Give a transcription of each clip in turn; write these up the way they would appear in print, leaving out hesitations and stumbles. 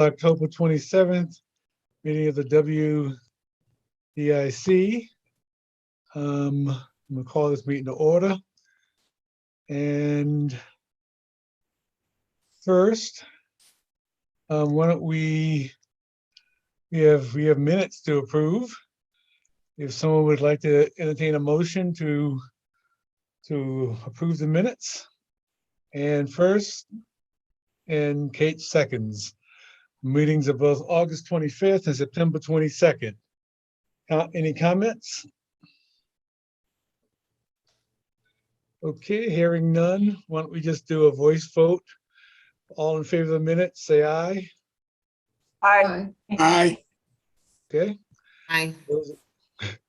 October 27th, meeting of the WDIC. I'm gonna call this meeting to order. And first, why don't we have minutes to approve. If someone would like to entertain a motion to approve the minutes. And first, and Kate seconds. Meetings of both August 25th and September 22nd. Any comments? Okay, hearing none. Why don't we just do a voice vote? All in favor of the minutes, say aye. Aye. Aye. Okay, Aye.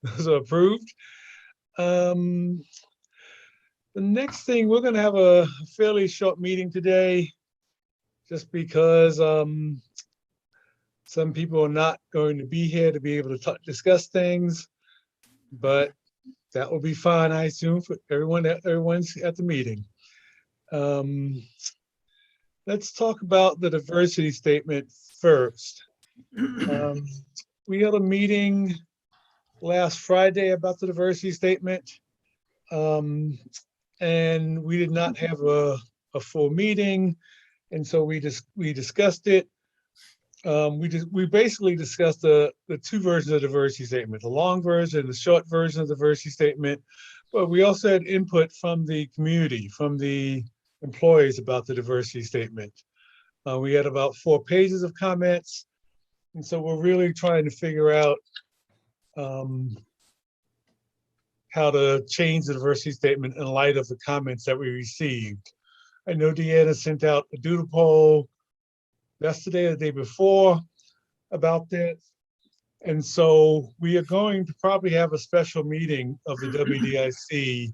those are approved. The next thing, we're going to have a fairly short meeting today, just because some people are not going to be here to be able to discuss things, but that will be fine, I assume, for everyone. Everyone's at the meeting. Let's talk about the diversity statement first. We had a meeting last Friday about the diversity statement, and we did not have a full meeting, and so we discussed it. We basically discussed the two versions of the diversity statement, the long version, the short version of the diversity statement, but we also had input from the community, from the employees about the diversity statement. We had about 4 pages of comments, and so we're really trying to figure out how to change the diversity statement in light of the comments that we received. I know Deanna sent out a doodle poll yesterday or the day before about this. And so we are going to probably have a special meeting of the WDIC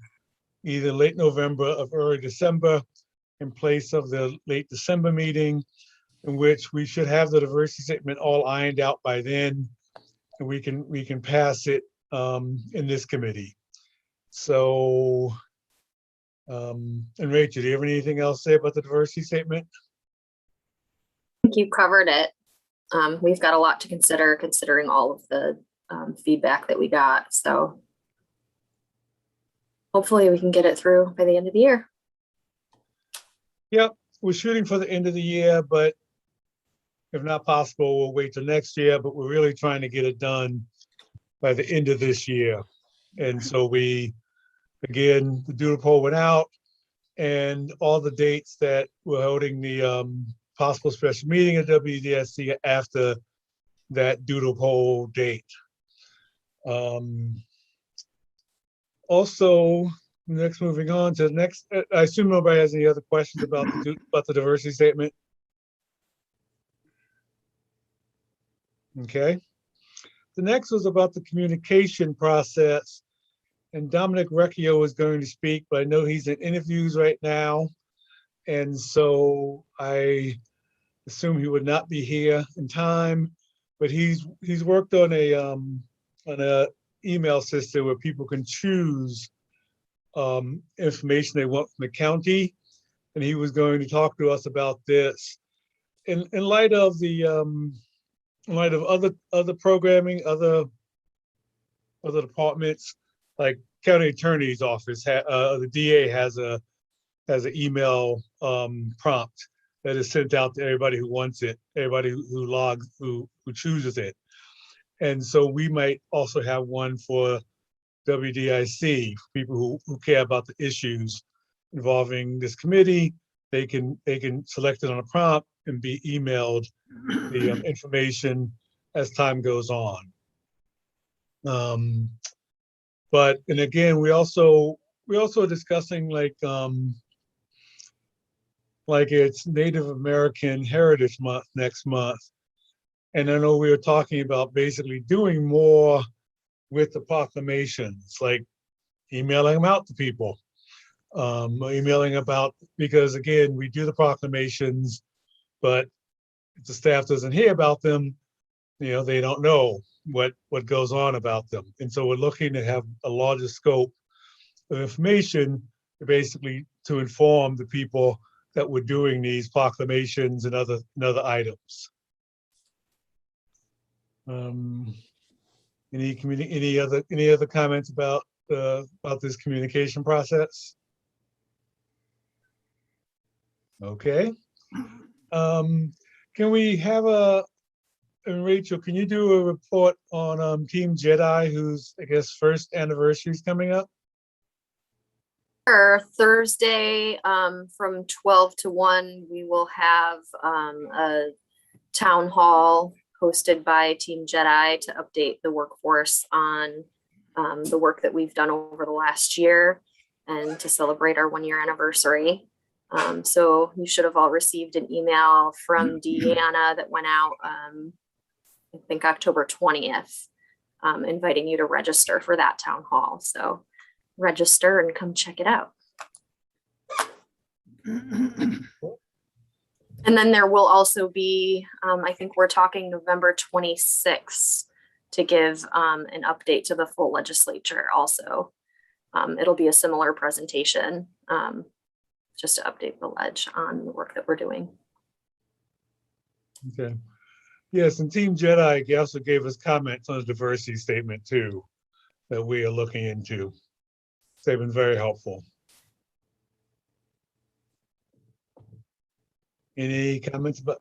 either late November or early December in place of the late December meeting, in which we should have the diversity statement all ironed out by then, and we can pass it in this committee. So, and Rachel, do you have anything else to say about the diversity statement? I think you covered it. We've got a lot to consider, considering all of the feedback that we got. So hopefully we can get it through by the end of the year. Yep, we're shooting for the end of the year, but if not possible, we'll wait till next year, but we're really trying to get it done by the end of this year. And so again, the doodle poll went out, and all the dates that we're holding the possible special meeting at WDSC after that doodle poll date. Also, next, moving on to the next, I assume nobody has any other questions about the diversity statement. Okay. The next was about the communication process, and Dominic Recchio is going to speak, but I know he's in interviews right now, and so I assume he would not be here in time. But he's worked on a email system where people can choose information they want from the county, and he was going to talk to us about this in light of the in light of other programming, other departments, like county attorney's office. The DA has an email prompt that is sent out to everybody who wants it, everybody who chooses it. And so we might also have one for WDIC, for people who care about the issues involving this committee. They can select it on a prompt and be emailed the information as time goes on. But, and again, we're also discussing like it's Native American Heritage Month next month. And I know we were talking about basically doing more with the proclamations, like emailing them out to people, emailing about, because again, we do the proclamations, but if the staff doesn't hear about them, they don't know what goes on about them. And so we're looking to have a larger scope of information basically to inform the people that we're doing these proclamations and other items. Um, any other comments about this communication process? Okay. Can we have and Rachel, can you do a report on Team Jedi, whose, I guess, first anniversary is coming up? Sure. Thursday, from 12 to 1, we will have a town hall hosted by Team Jedi to update the workforce on the work that we've done over the last year and to celebrate our 1-year anniversary. So you should have all received an email from Deanna that went out, I think October 20th, inviting you to register for that town hall. So register and come check it out. And then there will also be, I think we're talking November 26th to give an update to the full legislature also. It'll be a similar presentation, just to update the ledge on the work that we're doing. Okay. Yes, and Team Jedi also gave us comments on the diversity statement too, that we are looking into. They've been very helpful. Any comments about,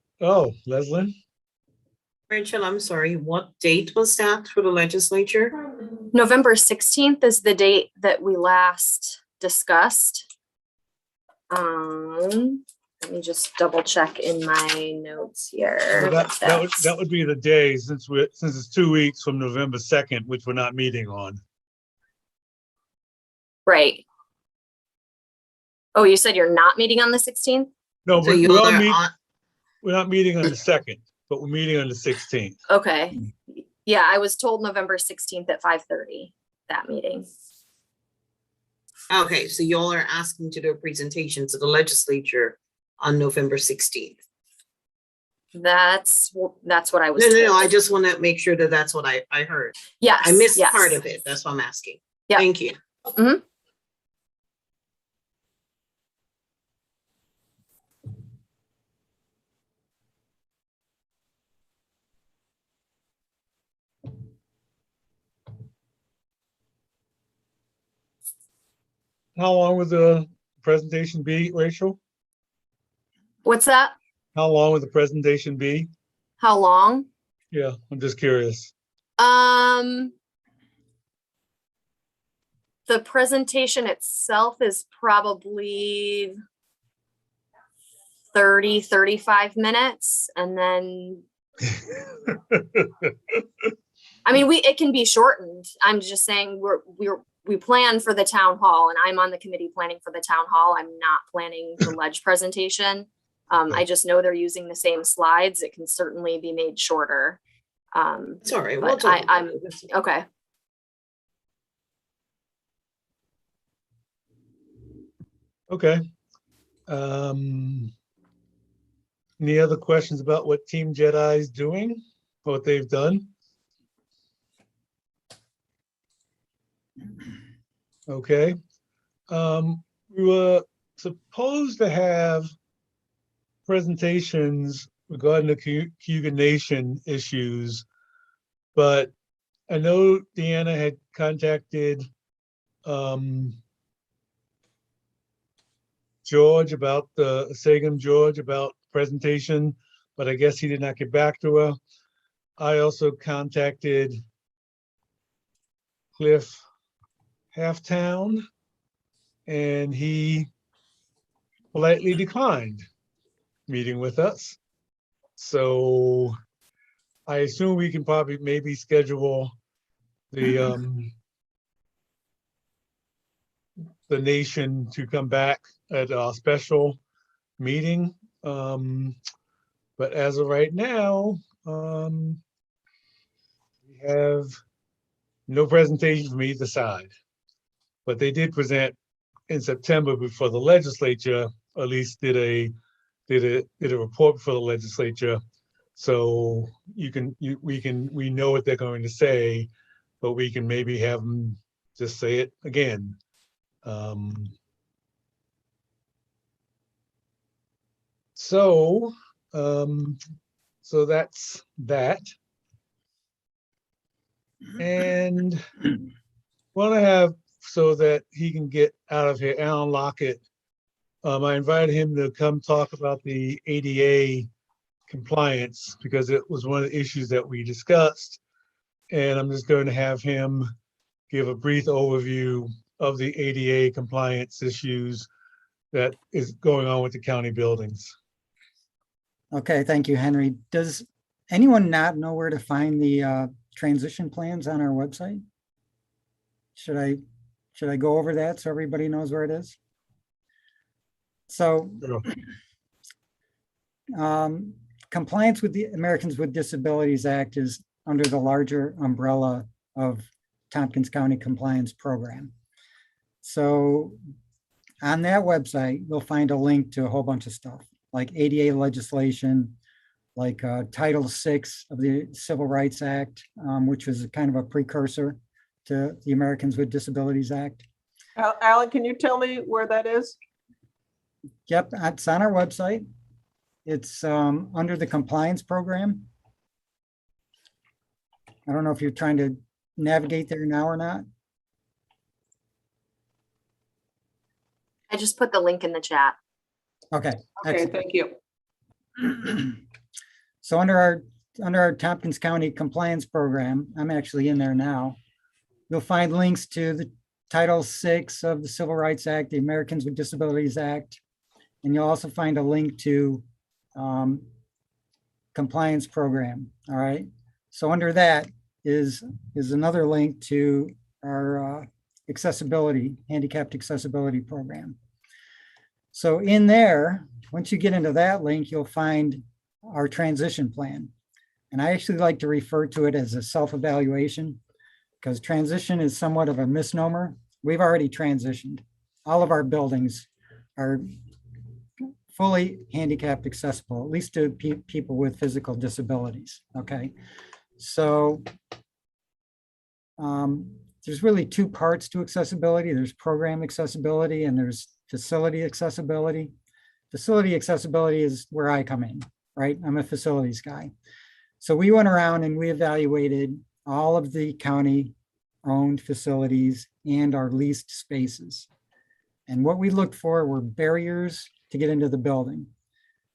Leslie? Rachel, I'm sorry, what date was that for the legislature? November 16th is the date that we last discussed. Let me just double check in my notes here. Well, that would be the day, since it's 2 weeks from November 2nd, which we're not meeting on. Right. Oh, you said you're not meeting on the 16th? No, So we're not meeting on the 2nd, but we're meeting on the 16th. Okay. Yeah, I was told November 16th at 5:30, that meeting. Okay, so y'all are asking to do a presentation to the legislature on November 16th. That's what I was No, told. I just want to make sure that that's what I heard. Yes. I missed yes. part of it. That's what I'm asking. Yeah. Thank you. Mhm. How long would the presentation be, Rachel? What's that? How long would the presentation be? How long? Yeah, I'm just curious. The presentation itself is probably 35 minutes. And then, I mean, it can be shortened. I'm just saying we plan for the town hall, and I'm on the committee planning for the town hall. I'm not planning the ledge presentation. I just know they're using the same slides. It can certainly be made shorter. Sorry, But I'm okay. Okay. Any other questions about what Team Jedi is doing, what they've done? Okay. We were supposed to have presentations regarding the Cayuga Nation issues, but I know Deanna had contacted George about George about presentation, but I guess he did not get back to her. I also contacted Cliff Halftown, and he politely declined meeting with us. So I assume we can probably maybe schedule the nation to come back at a special meeting. But as of right now, we have no presentation from either side. But they did present in September before the legislature, at least did a report for the legislature. So we know what they're going to say, but we can maybe have them just say it again. So that's that. And want to have, so that he can get out of here, Alan Lockett. I invited him to come talk about the ADA compliance because it was one of the issues that we discussed. And I'm just going to have him give a brief overview of the ADA compliance issues that is going on with the county buildings. Okay, thank you, Henry. Does anyone not know where to find the transition plans on our website? Should I go over that so everybody knows where it is? So compliance with the Americans with Disabilities Act is under the larger umbrella of Tompkins County Compliance Program. So on that website, you'll find a link to a whole bunch of stuff like ADA legislation, like Title VI of the Civil Rights Act, which was kind of a precursor to the Americans with Disabilities Act. Alan, can you tell me where that is? Yep, it's on our website. It's under the compliance program. I don't know if you're trying to navigate there now or not. I just put the link in the chat. Okay. Okay, excellent. thank you. So under our Tompkins County compliance program, I'm actually in there now. You'll find links to the Title VI of the Civil Rights Act, the Americans with Disabilities Act, and you'll also find a link to compliance program. All right. So under that is another link to our accessibility, handicapped accessibility program. So in there, once you get into that link, you'll find our transition plan. And I actually like to refer to it as a self-evaluation because transition is somewhat of a misnomer. We've already transitioned. All of our buildings are fully handicapped accessible, at least to people with physical disabilities, okay? So there's really two parts to accessibility. There's program accessibility and there's facility accessibility. Facility accessibility is where I come in, right? I'm a facilities guy. So we went around and we evaluated all of the county-owned facilities and our leased spaces. And what we looked for were barriers to get into the building.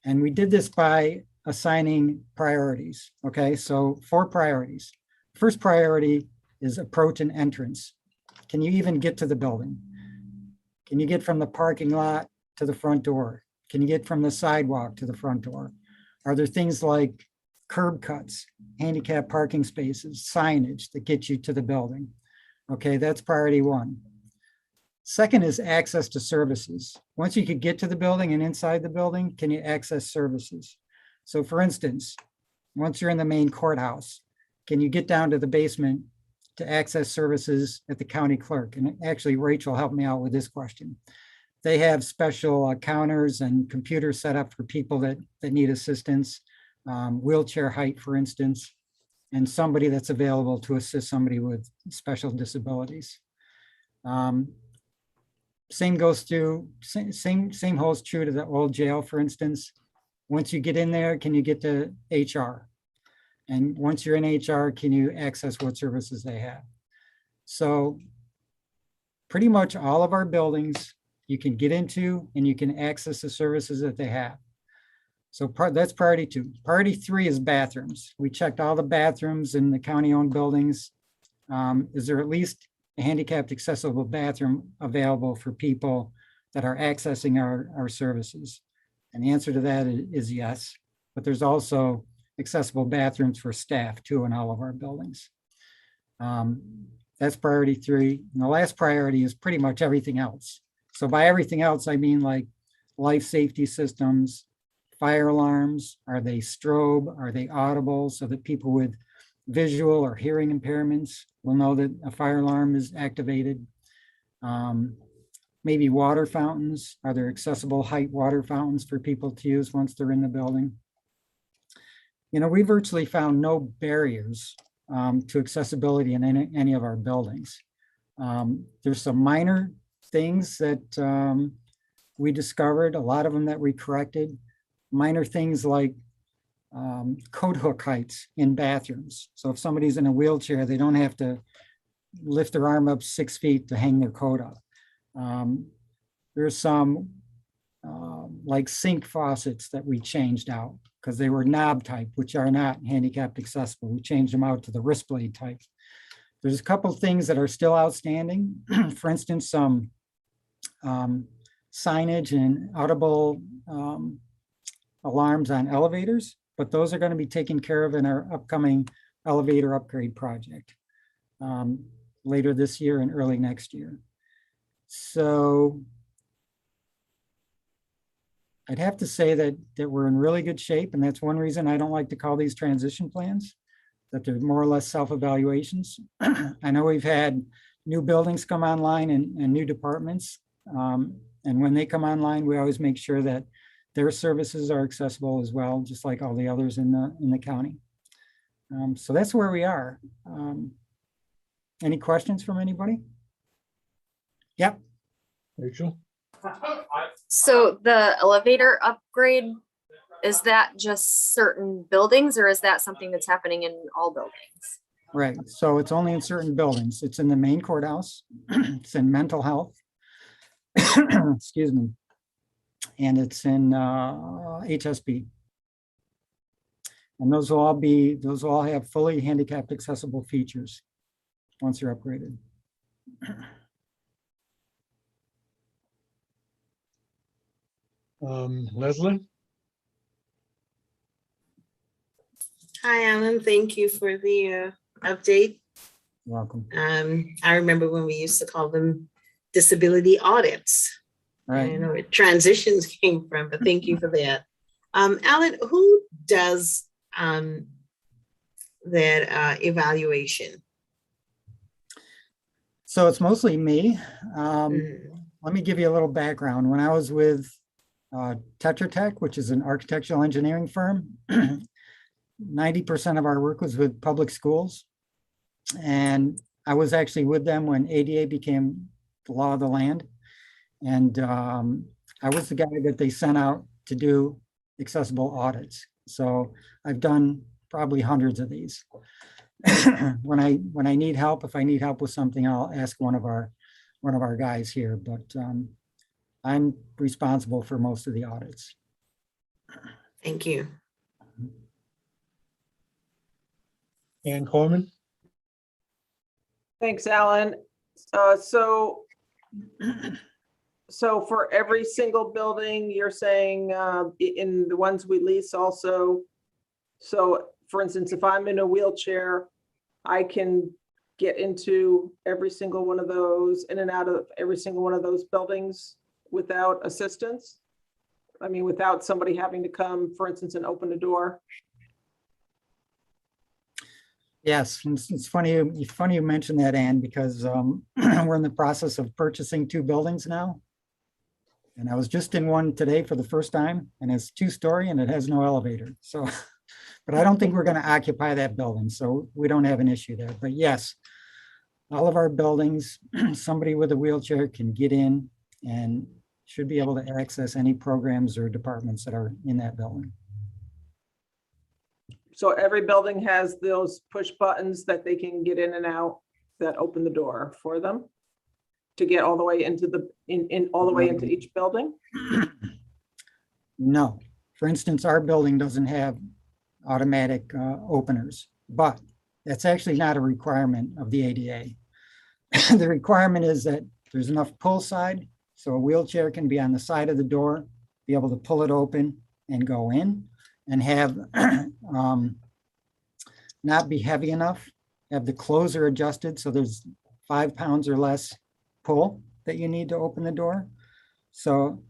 And we did this by assigning priorities, okay? So 4 priorities. First priority is approach and entrance. Can you even get to the building? Can you get from the parking lot to the front door? Can you get from the sidewalk to the front door? Are there things like curb cuts, handicap parking spaces, signage that get you to the building? Okay, that's priority 1. Second is access to services. Once you could get to the building and inside the building, can you access services? So for instance, once you're in the main courthouse, can you get down to the basement to access services at the county clerk? And actually, Rachel helped me out with this question. They have special counters and computers set up for people that need assistance, wheelchair height, for instance, and somebody that's available to assist somebody with special disabilities. Same holds true to the old jail, for instance. Once you get in there, can you get to HR? And once you're in HR, can you access what services they have? So pretty much all of our buildings you can get into and you can access the services that they have. So that's priority 2. Priority 3 is bathrooms. We checked all the bathrooms in the county-owned buildings. Is there at least a handicapped accessible bathroom available for people that are accessing our services? And the answer to that is yes, but there's also accessible bathrooms for staff too in all of our buildings. That's priority 3. And the last priority is pretty much everything else. So by everything else, I mean like life safety systems, fire alarms. Are they strobe? Are they audible so that people with visual or hearing impairments will know that a fire alarm is activated? Maybe water fountains. Are there accessible height water fountains for people to use once they're in the building? You know, we virtually found no barriers to accessibility in any of our buildings. There's some minor things that we discovered, a lot of them that we corrected. Minor things like coat hook heights in bathrooms. So if somebody's in a wheelchair, they don't have to lift their arm up 6 feet to hang their coat up. There's some like sink faucets that we changed out because they were knob type, which are not handicapped accessible. We changed them out to the wrist blade type. There's a couple things that are still outstanding. For instance, some signage and audible alarms on elevators, but those are going to be taken care of in our upcoming elevator upgrade project later this year and early next year. So I'd have to say that we're in really good shape, and that's one reason I don't like to call these transition plans, that they're more or less self-evaluations. I know we've had new buildings come online and new departments. And when they come online, we always make sure that their services are accessible as well, just like all the others in the county. So that's where we are. Any questions from anybody? Yep. Rachel? So the elevator upgrade, is that just certain buildings or is that something that's happening in all buildings? Right. So it's only in certain buildings. It's in the main courthouse. It's in mental health. Excuse me. And it's in HSB. And those will all have fully handicapped accessible features once they're upgraded. Leslie? Hi, Alan. Thank you for the update. Welcome. I remember when we used to call them disability audits. I Right. don't know where transitions came from, but thank you for that. Alan, who does that evaluation? So it's mostly me. Mhm. Let me give you a little background. When I was with Tetra Tech, which is an architectural engineering firm, 90% of our work was with public schools. And I was actually with them when ADA became the law of the land. And I was the guy that they sent out to do accessible audits. So I've done probably hundreds of these. When I need help, if I need help with something, I'll ask one of our guys here, but I'm responsible for most of the audits. Thank you. Ann Coleman? Thanks, Alan. So for every single building, you're saying in the ones we lease also, so for instance, if I'm in a wheelchair, I can get into every single one of those, in and out of every single one of those buildings without assistance? I mean, without somebody having to come, for instance, and open the door? Yes, it's funny you mentioned that, Ann, because we're in the process of purchasing 2 buildings now. And I was just in one today for the first time, and it's 2-story and it has no elevator. So, but I don't think we're going to occupy that building, so we don't have an issue there. But yes, all of our buildings, somebody with a wheelchair can get in and should be able to access any programs or departments that are in that building. So every building has those push buttons that they can get in and out that open the door for them to get all the way into all the way into each building? No. For instance, our building doesn't have automatic openers, but that's actually not a requirement of the ADA. The requirement is that there's enough pull side, so a wheelchair can be on the side of the door, be able to pull it open and go in, and have not be heavy enough, have the closer adjusted so there's 5 pounds or less pull that you need to open the door. So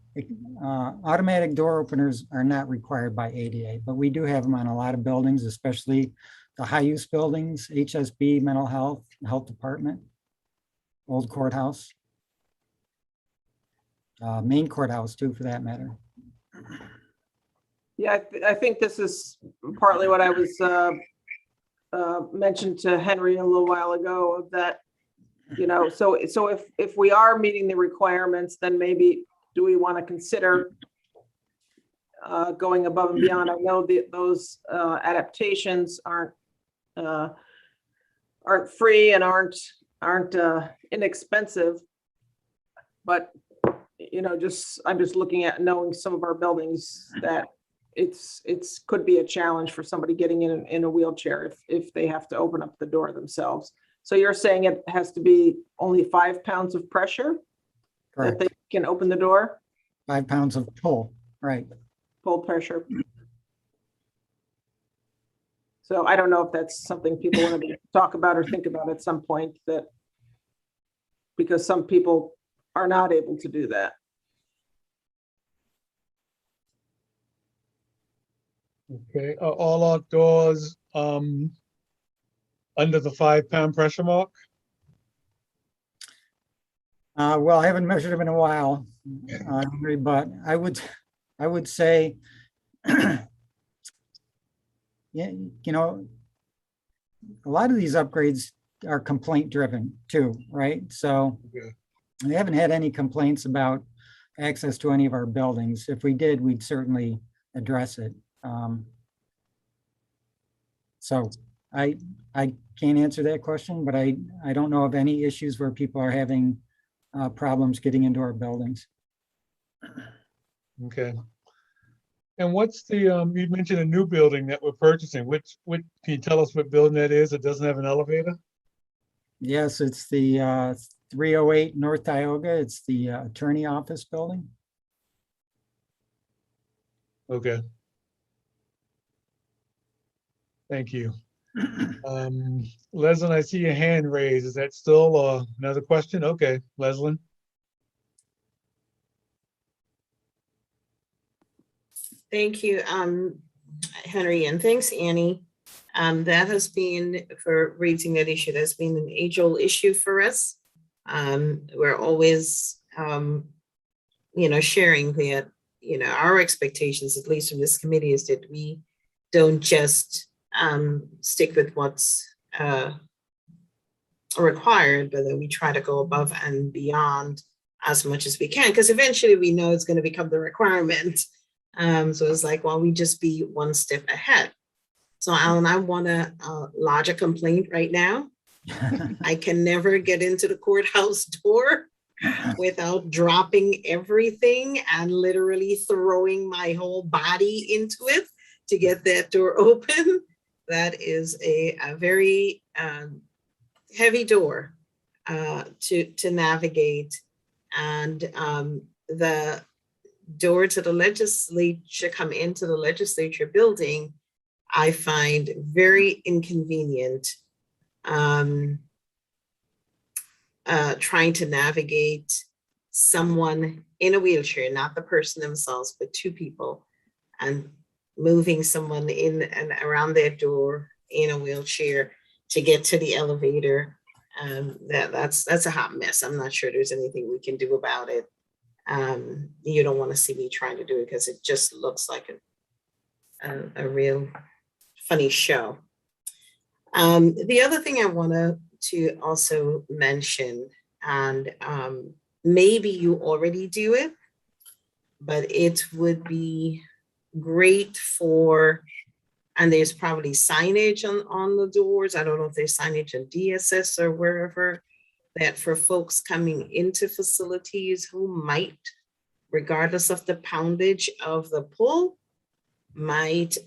automatic door openers are not required by ADA, but we do have them on a lot of buildings, especially the high use buildings, HSB, mental health, health department, old courthouse, main courthouse too, for that matter. Yeah, I think this is partly what I was mentioned to Henry a little while ago, of that, you know, so if we are meeting the requirements, then maybe do we want to consider going above and beyond. I know those adaptations aren't free and aren't inexpensive. But, you know, I'm just looking at knowing some of our buildings that it's could be a challenge for somebody getting in a wheelchair if they have to open up the door themselves. So you're saying it has to be only 5 pounds of pressure that Correct. they can open the door, 5 pounds of pull, right? pull pressure. So I don't know if that's something people want to talk about or think about at some point, that because some people are not able to do that. Okay, are all our doors under the 5 pound pressure mark? Well, I haven't measured them in a while, Henry, but I would say, yeah, you know, a lot of these upgrades are complaint driven too, right? So Okay. we haven't had any complaints about access to any of our buildings. If we did, we'd certainly address it. So I can't answer that question, but I don't know of any issues where people are having problems getting into our buildings. Okay. And what's the, you mentioned a new building that we're purchasing. Which, can you tell us what building that is? It doesn't have an elevator? Yes, it's the 308 North Tioga. It's the attorney office building. Okay. Thank you. Leslin, I see your hand raised. Is that still another question? Okay, Leslin. Thank you, Henry, and thanks, Annie. That has been, for raising that issue, that's been an age-old issue for us. We're always, you know, sharing that, you know, our expectations, at least from this committee, is that we don't just stick with what's required, but that we try to go above and beyond as much as we can, because eventually we know it's going to become the requirement. So it's like, well, we just be one step ahead. So Alan, I want to lodge a complaint right now. I can never get into the courthouse door without dropping everything and literally throwing my whole body into it to get that door open. That is a very heavy door to navigate. And the door to the legislature, come into the legislature building, I find very inconvenient. Trying to navigate someone in a wheelchair, not the person themselves, but two people, and moving someone in and around their door in a wheelchair to get to the elevator. That's a hot mess. I'm not sure there's anything we can do about it. You don't want to see me trying to do it because it just looks like a real funny show. The other thing I wanted to also mention, and maybe you already do it, but it would be great for, and there's probably signage on the doors. I don't know if there's signage in DSS or wherever, that for folks coming into facilities who might, regardless of the poundage of the pull, might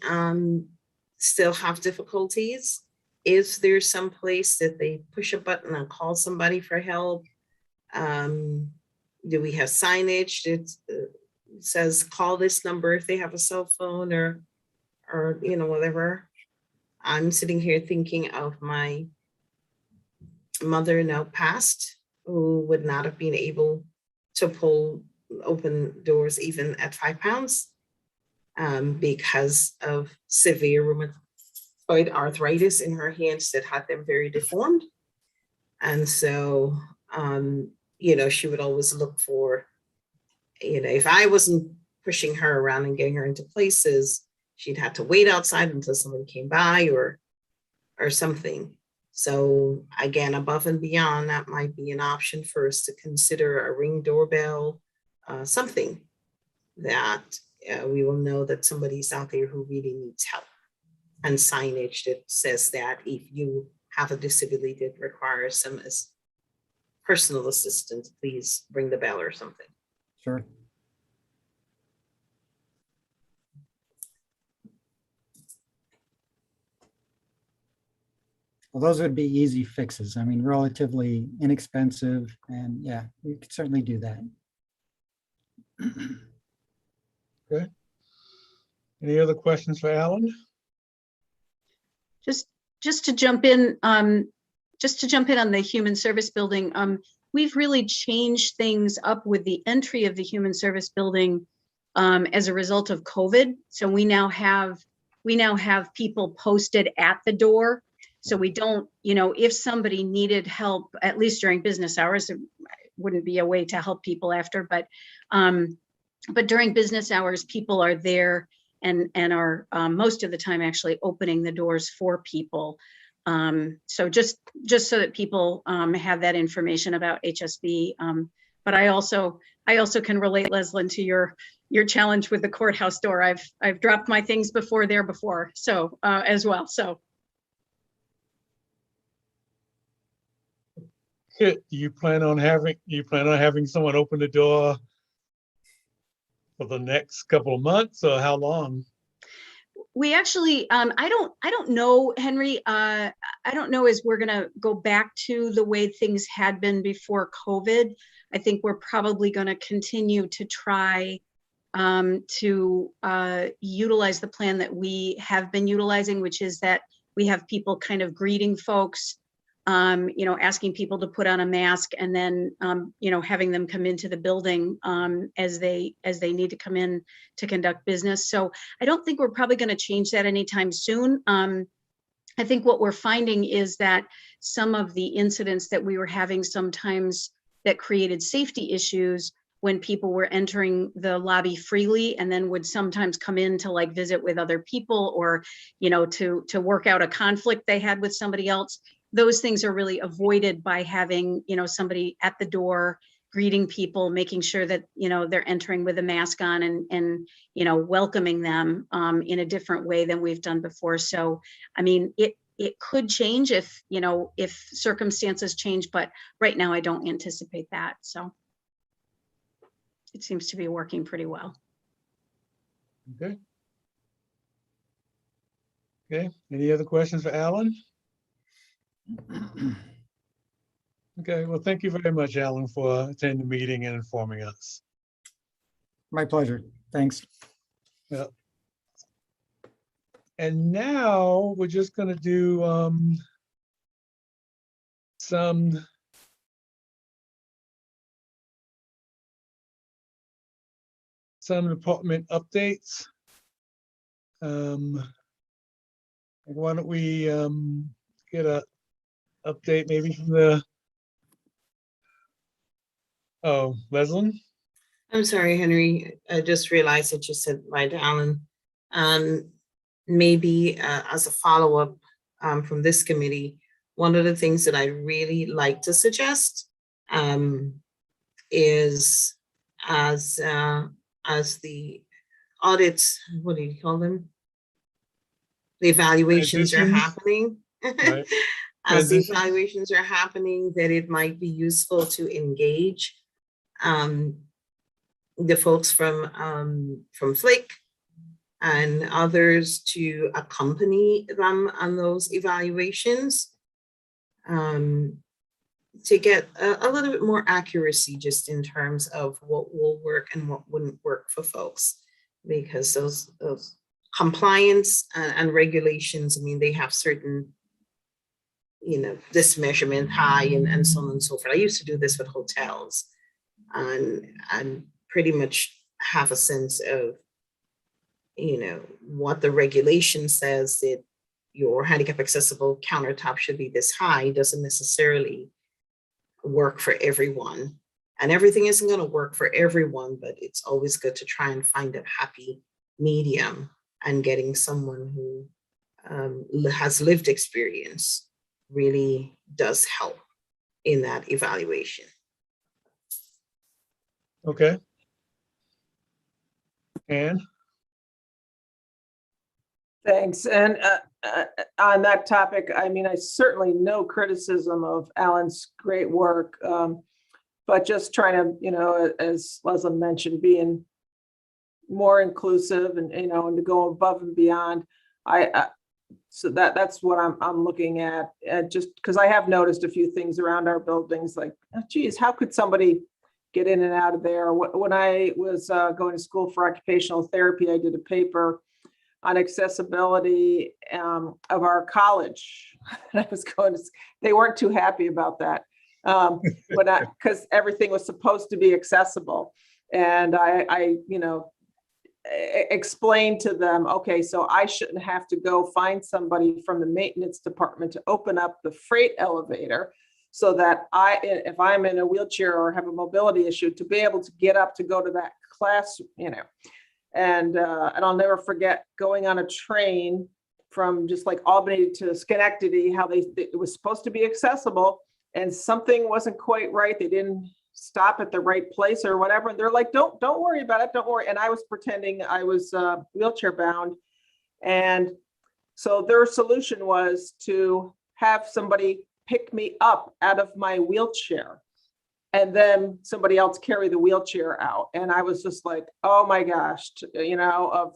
still have difficulties. If there's some place that they push a button and call somebody for help, do we have signage that says call this number if they have a cell phone or you know, whatever? I'm sitting here thinking of my mother, now passed, who would not have been able to pull open doors even at 5 pounds because of severe rheumatoid arthritis in her hands that had them very deformed. And so, you know, she would always look for, you know, if I wasn't pushing her around and getting her into places, she'd have to wait outside until somebody came by or something. So again, above and beyond, that might be an option for us to consider, a Ring doorbell, something that we will know that somebody's out there who really needs help. And signage that says that if you have a disability that requires some personal assistance, please ring the bell or something. Sure. Well, those would be easy fixes. I mean, relatively inexpensive, and yeah, we could certainly do that. Any other questions for Alan? Just to jump in, on the human service building, we've really changed things up with the entry of the human service building as a result of COVID. So we now have people posted at the door. So we don't, if somebody needed help, at least during business hours, there wouldn't be a way to help people after, but during business hours, people are there and are most of the time actually opening the doors for people. So just so that people have that information about HSB. But I also can relate, Leslyn, to your challenge with the courthouse door. I've dropped my things before, so as well. So. Do you plan on having someone open the door for the next couple of months, or how long? We actually, I don't know, Henry. I don't know as we're gonna go back to the way things had been before COVID. I think we're probably gonna continue to try to utilize the plan that we have been utilizing, which is that we have people kind of greeting folks, asking people to put on a mask, and then, having them come into the building as they need to come in to conduct business. So I don't think we're probably going to change that anytime soon. I think what we're finding is that some of the incidents that we were having sometimes that created safety issues when people were entering the lobby freely and then would sometimes come in to like visit with other people or, to work out a conflict they had with somebody else. Those things are really avoided by having, somebody at the door greeting people, making sure that, they're entering with a mask on and welcoming them in a different way than we've done before. So, I mean, it could change if circumstances change, but right now I don't anticipate that. So it seems to be working pretty well. Okay. Okay, any other questions for Alan? Okay, well, thank you very much, Alan, for attending the meeting and informing us. My pleasure. Thanks. Yeah. And now we're just going to do some department updates. Why don't we get a update maybe from the Leslyn? I'm sorry, Henry. I just realized that you said right, Alan. Maybe as a follow-up from this committee, one of the things that I really like to suggest is as the audits, what do you call them? The evaluations are happening. Right. As the evaluations are happening, that it might be useful to engage the folks from Flick and others to accompany them on those evaluations to get a little bit more accuracy just in terms of what will work and what wouldn't work for folks, because those compliance and regulations, I mean, they have certain, this measurement high and so on and so forth. I used to do this with hotels and pretty much have a sense of, what the regulation says that your handicap accessible countertop should be this high doesn't necessarily work for everyone. And everything isn't going to work for everyone, but it's always good to try and find a happy medium, and getting someone who has lived experience really does help in that evaluation. Okay. And Thanks. And on that topic, I mean, I certainly no criticism of Alan's great work, but just trying to, you know, as Leslie mentioned, being more inclusive and, you know, and to go above and beyond. So that's what I'm looking at, just because I have noticed a few things around our buildings, like, oh, geez, how could somebody get in and out of there? When I was going to school for occupational therapy, I did a paper on accessibility of our college. I was going to, they weren't too happy about that, because everything was supposed to be accessible. And I, you know, explained to them, okay, so I shouldn't have to go find somebody from the maintenance department to open up the freight elevator so that if I'm in a wheelchair or have a mobility issue, to be able to get up to go to that class, you know. And I'll never forget going on a train from just like Albany to Schenectady, how it was supposed to be accessible and something wasn't quite right. They didn't stop at the right place or whatever. And they're like, don't worry about it. Don't worry. And I was pretending I was wheelchair bound. And so their solution was to have somebody pick me up out of my wheelchair and then somebody else carry the wheelchair out. And I was just like, oh my gosh, you know, of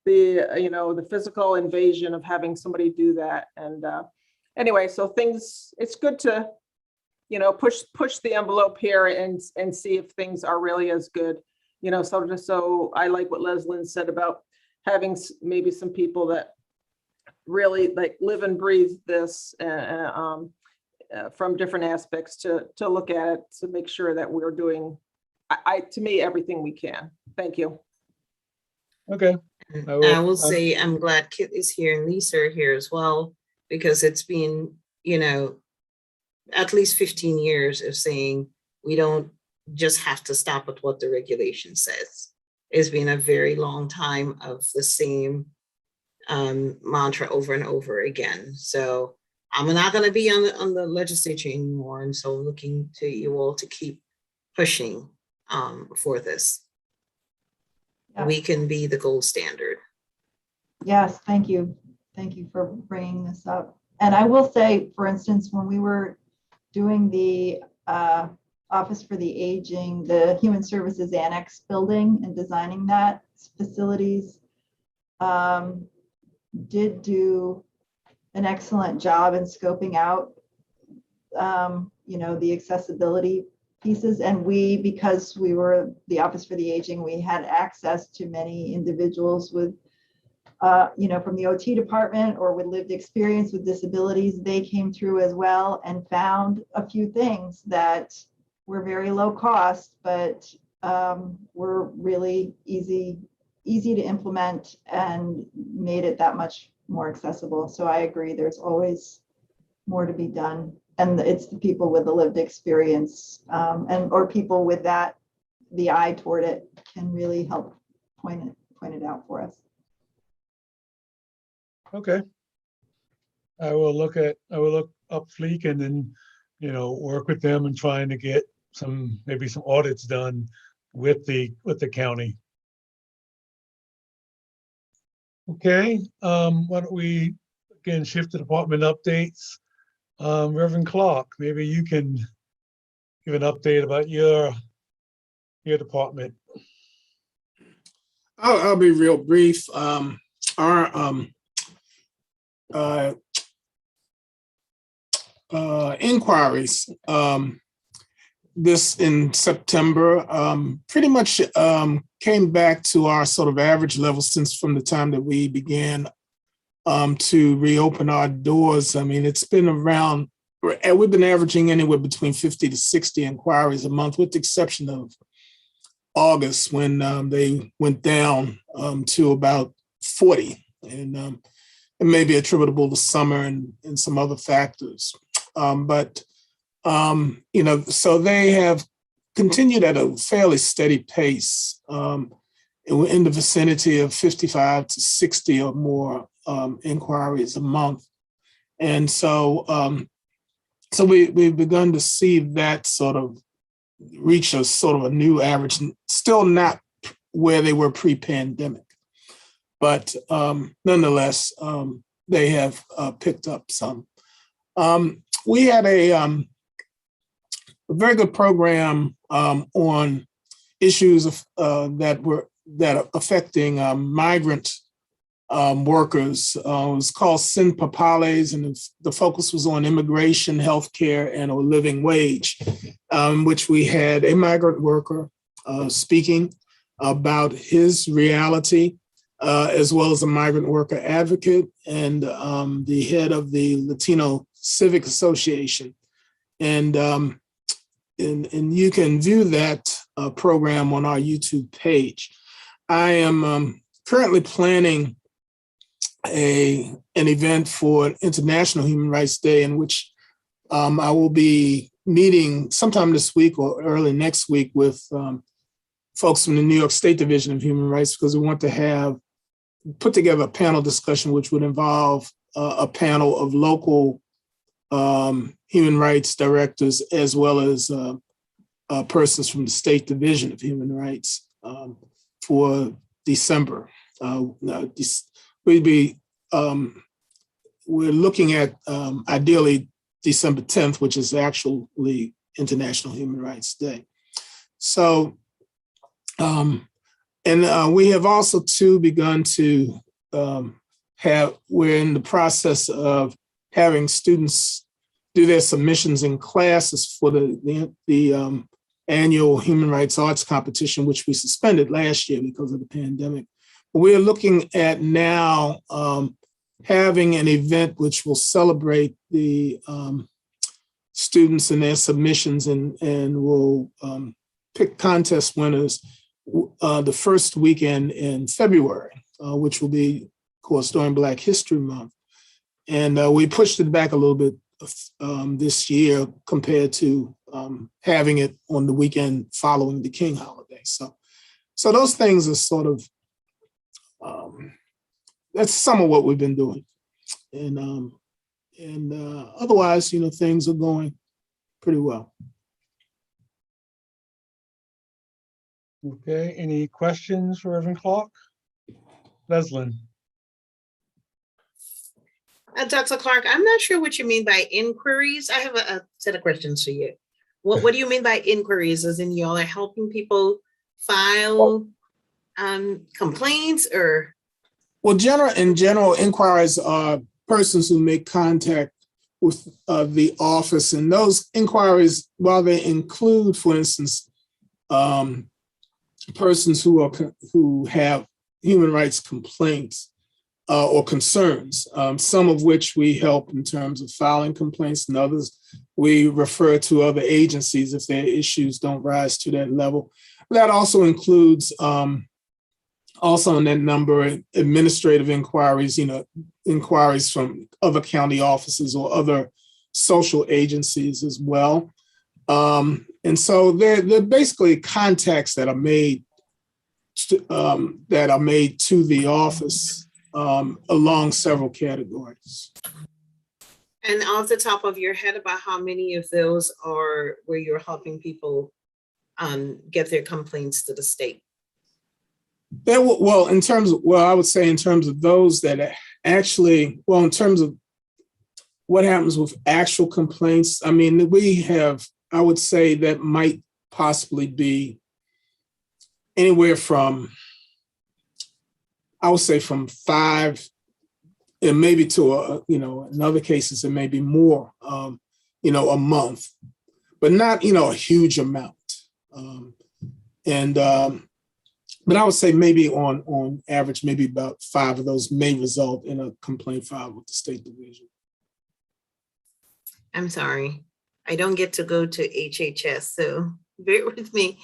the, you know, the physical invasion of having somebody do that. And anyway, so things, it's good to, you know, push the envelope here and see if things are really as good, you know. So I like what Leslyn said about having maybe some people that really like live and breathe this from different aspects to look at it, to make sure that we're doing, to me, everything we can. Thank you. Okay. I will say I'm glad Kit is here and Lisa are here as well, because it's been, you know, at least 15 years of saying we don't just have to stop at what the regulation says. It's been a very long time of the same mantra over and over again. So I'm not going to be on the legislature anymore. And so looking to you all to keep pushing for this. Yeah. We can be the gold standard. Yes, thank you. Thank you for bringing this up. And I will say, for instance, when we were doing the Office for the Aging, the Human Services Annex building and designing that, facilities did do an excellent job in scoping out, you know, the accessibility pieces. And because we were the Office for the Aging, we had access to many individuals with, you know, from the OT department or with lived experience with disabilities. They came through as well and found a few things that were very low cost, but were really easy to implement and made it that much more accessible. So I agree, there's always more to be done. And it's the people with the lived experience or people with that, the eye toward it, can really help point it out for us. Okay. I will look up Fleek and then, you know, work with them and trying to get maybe some audits done with the county. Okay, why don't we again shift to department updates? Reverend Clark, maybe you can give an update about your department. I'll be real brief. Our inquiries this in September pretty much came back to our sort of average level since from the time that we began to reopen our doors. I mean, it's been around, we've been averaging anywhere between 50 to 60 inquiries a month, with the exception of August when they went down to about 40. And it may be attributable to summer and some other factors. You know, so they have continued at a fairly steady pace in the vicinity of 55 to 60 or more inquiries a month. And so, we've begun to see that sort of reach a sort of a new average, still not where they were pre-pandemic. but nonetheless, they have picked up some. We had a very good program on issues that are affecting migrant workers. It was called Sin Papales, and the focus was on immigration, healthcare, and a living wage, which we had a migrant worker speaking about his reality, as well as a migrant worker advocate and the head of the Latino Civic Association. And you can view that program on our YouTube page. I am currently planning an event for International Human Rights Day, in which I will be meeting sometime this week or early next week with folks from the New York State Division of Human Rights, because we want to put together a panel discussion which would involve a panel of local human rights directors, as well as persons from the State Division of Human Rights for December. We're looking at ideally December 10th, which is actually International Human Rights Day. So, we have also too begun to we're in the process of having students do their submissions in classes for the annual Human Rights Arts Competition, which we suspended last year because of the pandemic. But we're looking at now having an event which will celebrate the students and their submissions, and will pick contest winners the first weekend in February, which will be, of course, during Black History Month. And we pushed it back a little bit this year compared to having it on the weekend following the King holiday. So those things are sort of, that's some of what we've been doing. And otherwise, things are going pretty well. Okay, any questions for Reverend Clark? Leslin? Dr. Clark, I'm not sure what you mean by inquiries. I have a set of questions for you. What do you mean by inquiries? As in, y'all are helping people file complaints, or? Well, in general, inquiries are persons who make contact with the office, and those inquiries, while they include, for instance, persons who have human rights complaints or concerns, some of which we help in terms of filing complaints, and others we refer to other agencies if their issues don't rise to that level. That also includes, also in that number, administrative inquiries, inquiries from other county offices or other social agencies as well. And so they're basically contacts that are made to the office along several categories. And off the top of your head, about how many of those are where you're helping people get their complaints to the state? I would say in terms of those that actually, in terms of what happens with actual complaints, I mean, I would say that might possibly be anywhere from, I would say from 5 and maybe to, in other cases, it may be more, a month, but not, a huge amount. But I would say maybe on average, maybe about 5 of those may result in a complaint filed with the State Division. I'm sorry, I don't get to go to HHS, so bear with me.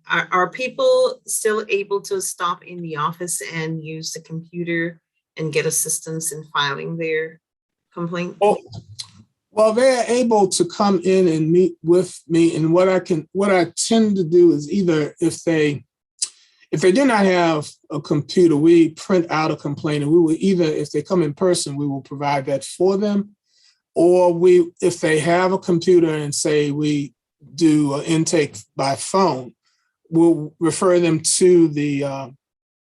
Are people still able to stop in the office and use the computer and get assistance in filing their complaint? Well, they're able to come in and meet with me, and what I tend to do is either if they do not have a computer, we print out a complaint, and we will either, if they come in person, we will provide that for them, or if they have a computer and say we do an intake by phone, we'll refer them to the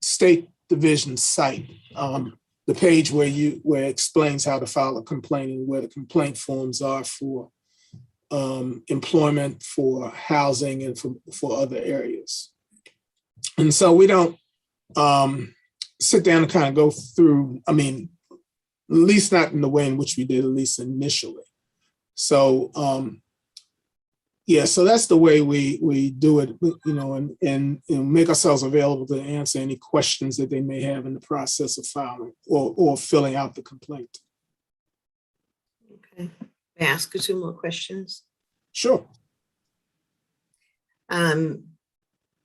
State Division site, the page where it explains how to file a complaint and where the complaint forms are for employment, for housing, and for other areas. And so we don't sit down and kind of go through, I mean, at least not in the way in which we did, at least initially. So yeah, so that's the way we do it, you know, and make ourselves available to answer any questions that they may have in the process of filing or filling out the complaint. Okay, may I ask you 2 more questions? Sure.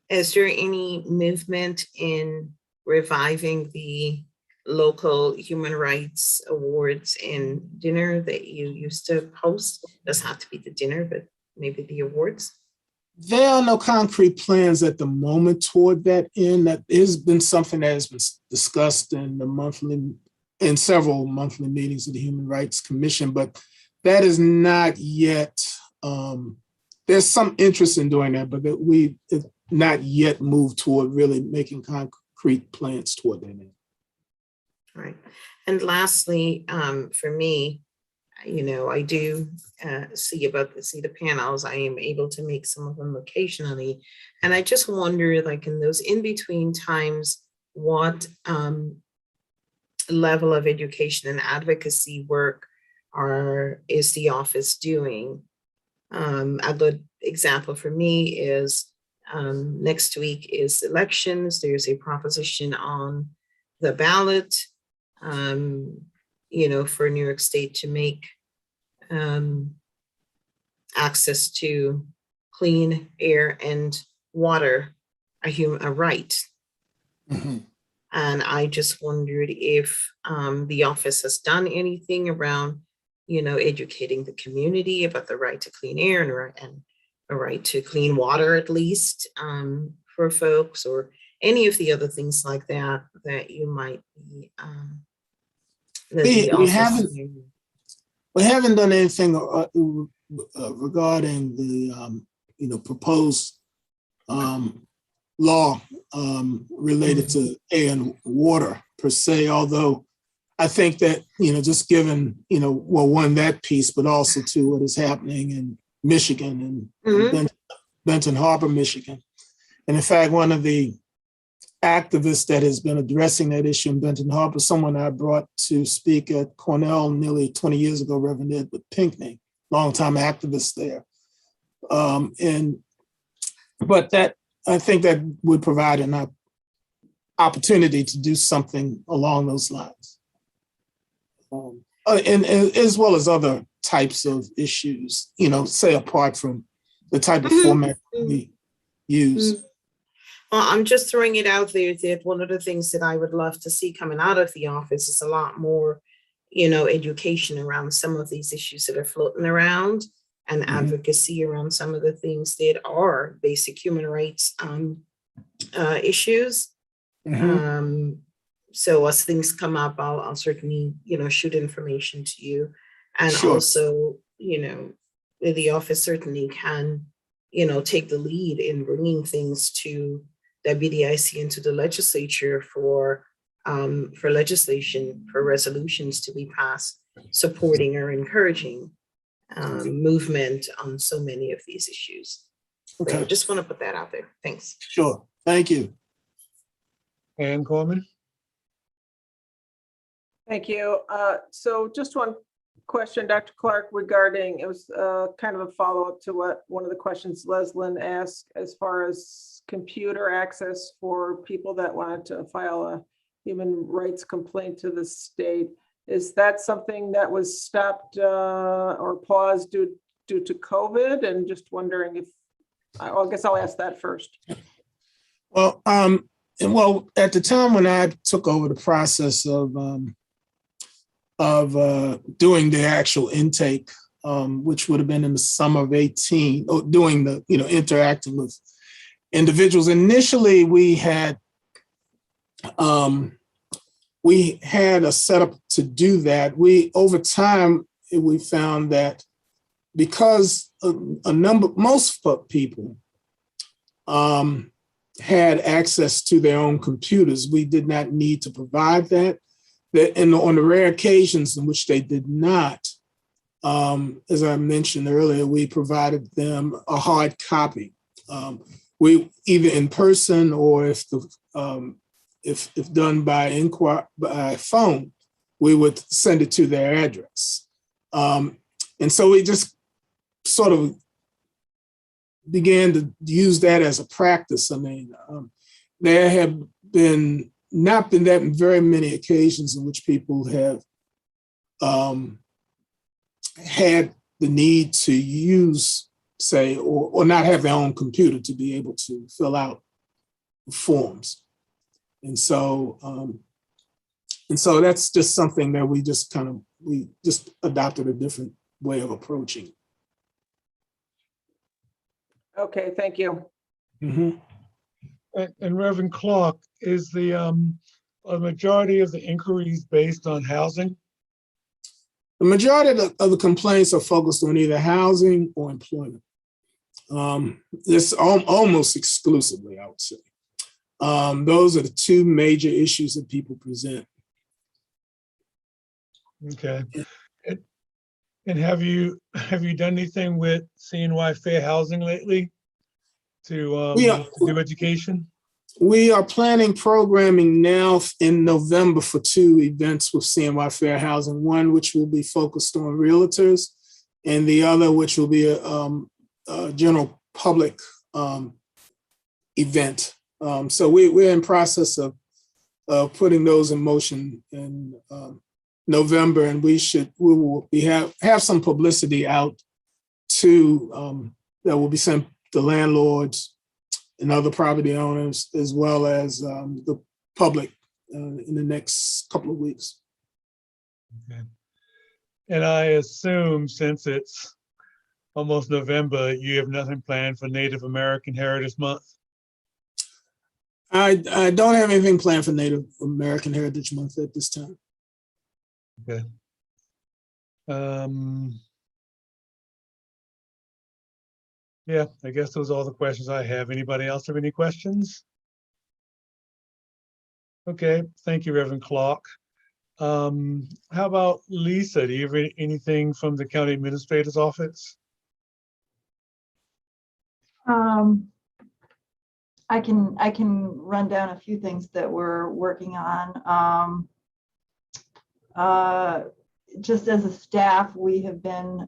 Is there any movement in reviving the local human rights awards and dinner that you used to host? Doesn't have to be the dinner, but maybe the awards? There are no concrete plans at the moment toward that end. That has been something that has been discussed in several monthly meetings of the Human Rights Commission, but that is not yet, there's some interest in doing that, but that we not yet moved toward really making concrete plans toward that end. All right. And lastly, for me, you know, I do see the panels. I am able to make some of them occasionally. And I just wonder, like in those in-between times, what level of education and advocacy work is the office doing? A good example for me is next week is elections. There's a proposition on the ballot, you know, for New York State to make access to clean air and water a right. Mm-hmm. And I just wondered if the office has done anything around, you know, educating the community about the right to clean air and a right to clean water, at least for folks, or any of the other things like that that you might be. We haven't done anything regarding the you know, proposed law related to air and water per se, although I think that, you know, just given, you know, well, one, that piece, but also to what is happening in Michigan and Benton Harbor, Michigan. And in fact, one of the activists that has been addressing that issue in Benton Harbor, someone I brought to speak at Cornell nearly 20 years ago, Reverend Edward Pinckney, longtime activist there. But that, I think that would provide an opportunity to do something along those lines. And as well as other types of issues, you know, say apart from the type of format we use. Well, I'm just throwing it out there that one of the things that I would love to see coming out of the office is a lot more, you know, education around some of these issues that are floating around and advocacy around some of the things that are basic human rights issues. So as things come up, I'll certainly, you know, shoot information to you. And also, you know, the office certainly can, you know, take the lead in bringing things to WDIC and to the legislature for legislation, for resolutions to be passed, supporting or encouraging movement on so many of these issues. Okay. So I just want to put that out there. Thanks. Sure. Thank you. Ann Gorman. Thank you. So just one question, Dr. Clark, regarding, it was kind of a follow-up to what one of the questions Leslyn asked as far as computer access for people that wanted to file a human rights complaint to the state. Is that something that was stopped or paused due to COVID? And just wondering if, I guess I'll ask that first. Well, at the time when I took over the process of doing the actual intake, which would have been in the summer of 18, or doing the, you know, interacting with individuals. Initially, we had a setup to do that. Over time, we found that because most people had access to their own computers. We did not need to provide that. On the rare occasions in which they did not, as I mentioned earlier, we provided them a hard copy. We either in person or if done by phone, we would send it to their address. And so we just sort of began to use that as a practice. I mean, there have not been that very many occasions in which people have had the need to use, say, or not have their own computer to be able to fill out forms. And so that's just something that we just adopted a different way of approaching. Okay, thank you. Mm-hmm. And Reverend Clark, is the a majority of the inquiries based on housing? The majority of the complaints are focused on either housing or employment. It's almost exclusively, I would say. Those are the two major issues that people present. Okay. And have you done anything with CNY Fair Housing lately to do education? We are planning programming now in November for 2 events with CNY Fair Housing. One which will be focused on realtors, and the other which will be a general public event. So we're in process of putting those in motion in November, and we will have some publicity out to that will be sent to landlords and other property owners, as well as the public in the next couple of weeks. Okay. And I assume, since it's almost November, you have nothing planned for Native American Heritage Month? I don't have anything planned for Native American Heritage Month at this time. Okay. Yeah, I guess those are all the questions I have. Anybody else have any questions? Okay, thank you, Reverend Clark. How about Lisa? Do you have anything from the county administrator's office? I can run down a few things that we're working on. Just as a staff, we have been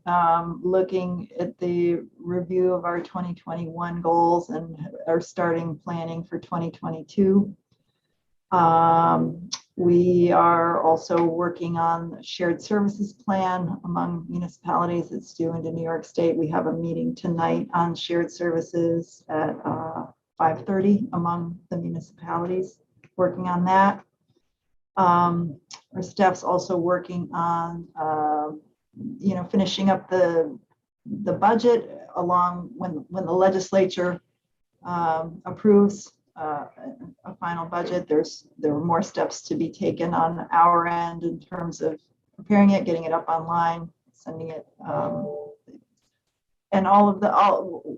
looking at the review of our 2021 goals and are starting planning for 2022. We are also working on the shared services plan among municipalities. It's due into New York State. We have a meeting tonight on shared services at 5:30 among the municipalities, working on that. Our staff's also working on, finishing up the budget along when the legislature approves a final budget. There are more steps to be taken on our end in terms of preparing it, getting it up online, sending it, and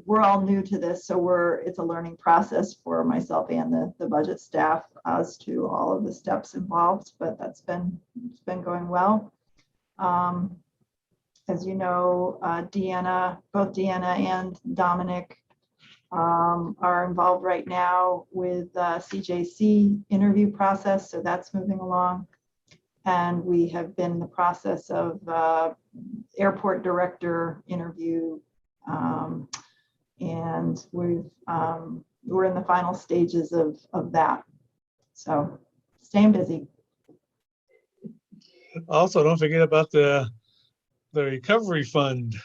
we're all new to this, so it's a learning process for myself and the budget staff as to all of the steps involved, but it's been going well. As you know, both Deanna and Dominic are involved right now with CJC interview process, so that's moving along. And we have been in the process of airport director interview, and we're in the final stages of that. So staying busy. Also, don't forget about the recovery fund.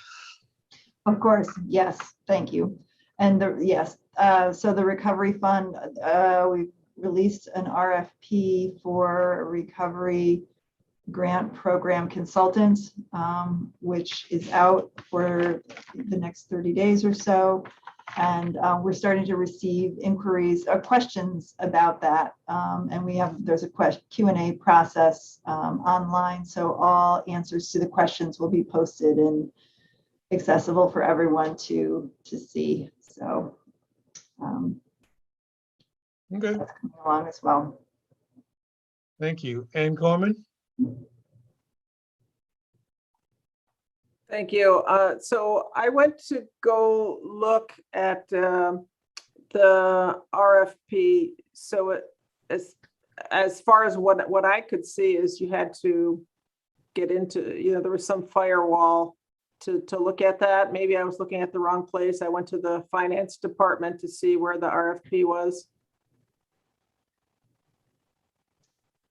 Of course, yes, thank you. And so the recovery fund, we released an RFP for recovery grant program consultants, which is out for the next 30 days or so. And we're starting to receive inquiries or questions about that. And there's a Q&A process online. So all answers to the questions will be posted and accessible for everyone to see. So Okay, along as well. thank you. Ann Gorman? Thank you. So I went to go look at the RFP. So as far as what I could see is you had to get into, there was some firewall to look at that. Maybe I was looking at the wrong place. I went to the finance department to see where the RFP was.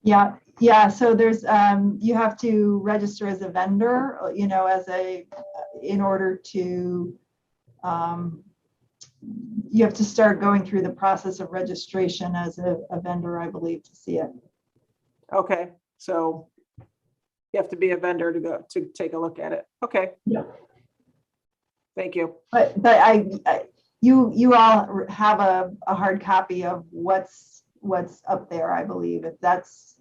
Yeah. So there's, you have to register as a vendor, in order to, you have to start going through the process of registration as a vendor, I believe, to see it. Okay, so you have to be a vendor to take a look at it. Okay. Yeah. Thank you. But you all have a hard copy of what's up there, I believe. If that's,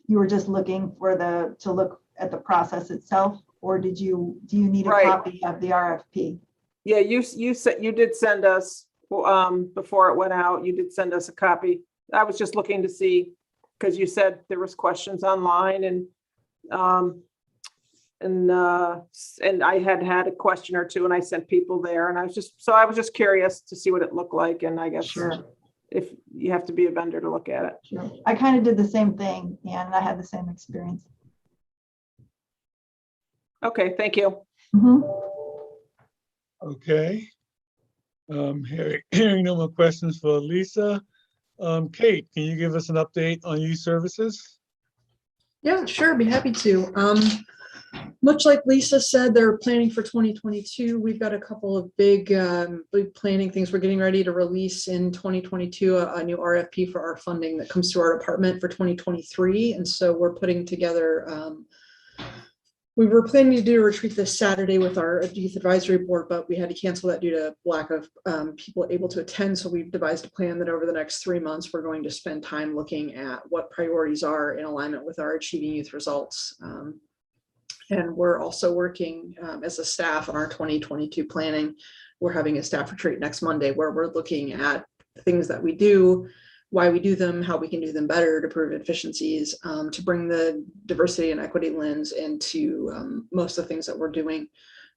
you were just looking for to look at the process itself, or do you need a Right. copy of the RFP? Yeah, you said you did send us, before it went out, you did send us a copy. I was just looking to see, because you said there was questions online and I had a question or two and I sent people there and I was just curious to see what it looked like. And I guess Sure. if you have to be a vendor to look at it. Sure. I kind of did the same thing, and I had the same experience. Okay, thank you. Mhm. Okay. Hearing no more questions for Lisa. Kate, can you give us an update on youth services? Yeah, sure, be happy to. Much like Lisa said, they're planning for 2022. We've got a couple of big planning things. We're getting ready to release in 2022 a new RFP for our funding that comes to our department for 2023. And so we're putting together, we were planning to do a retreat this Saturday with our youth advisory board, but we had to cancel that due to lack of people able to attend. So we've devised a plan that over the next 3 months, we're going to spend time looking at what priorities are in alignment with our Achieving Youth results. And we're also working as a staff on our 2022 planning. We're having a staff retreat next Monday where we're looking at things that we do, why we do them, how we can do them better to prove efficiencies, to bring the diversity and equity lens into most of the things that we're doing.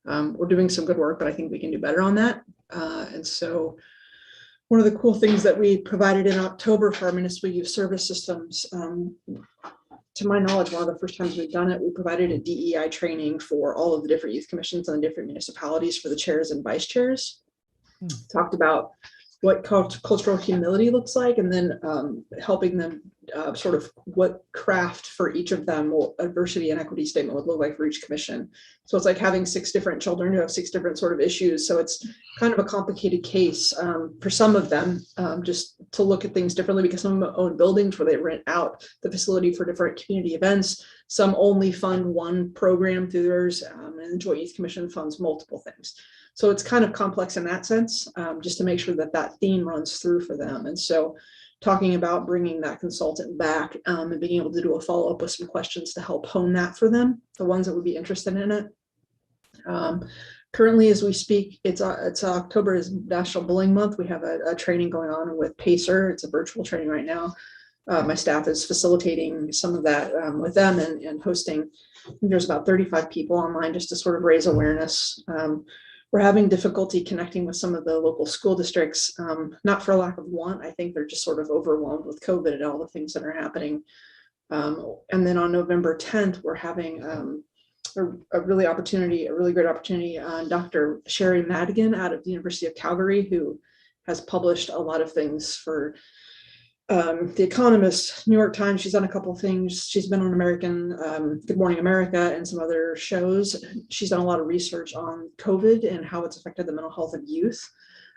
We're doing some good work, but I think we can do better on that. And so one of the cool things that we provided in October for our municipal youth service systems, to my knowledge, one of the first times we've done it, we provided a DEI training for all of the different youth commissions and the different municipalities for the chairs and vice chairs. Talked about what cultural humility looks like, and then helping them sort of what craft for each of them, what adversity and equity statement would look like for each commission. So it's like having 6 different children who have 6 different sort of issues. So it's kind of a complicated case for some of them, just to look at things differently, because some of them own buildings where they rent out the facility for different community events. Some only fund one program through theirs, and the Joint Youth Commission funds multiple things. So it's kind of complex in that sense, just to make sure that that theme runs through for them. And so talking about bringing that consultant back and being able to do a follow-up with some questions to help hone that for them, the ones that would be interested in it. Currently, as we speak, it's October is National Bullying Month. We have a training going on with PACER. It's a virtual training right now. My staff is facilitating some of that with them and hosting. I think there's about 35 people online just to sort of raise awareness. We're having difficulty connecting with some of the local school districts, not for lack of want. I think they're just sort of overwhelmed with COVID and all the things that are happening. And then on November 10th, we're having a really great opportunity on Dr. Sherry Madigan out of the University of Calgary, who has published a lot of things for The Economist, New York Times. She's done a couple of things. She's been on Good Morning America and some other shows. She's done a lot of research on COVID and how it's affected the mental health of youth.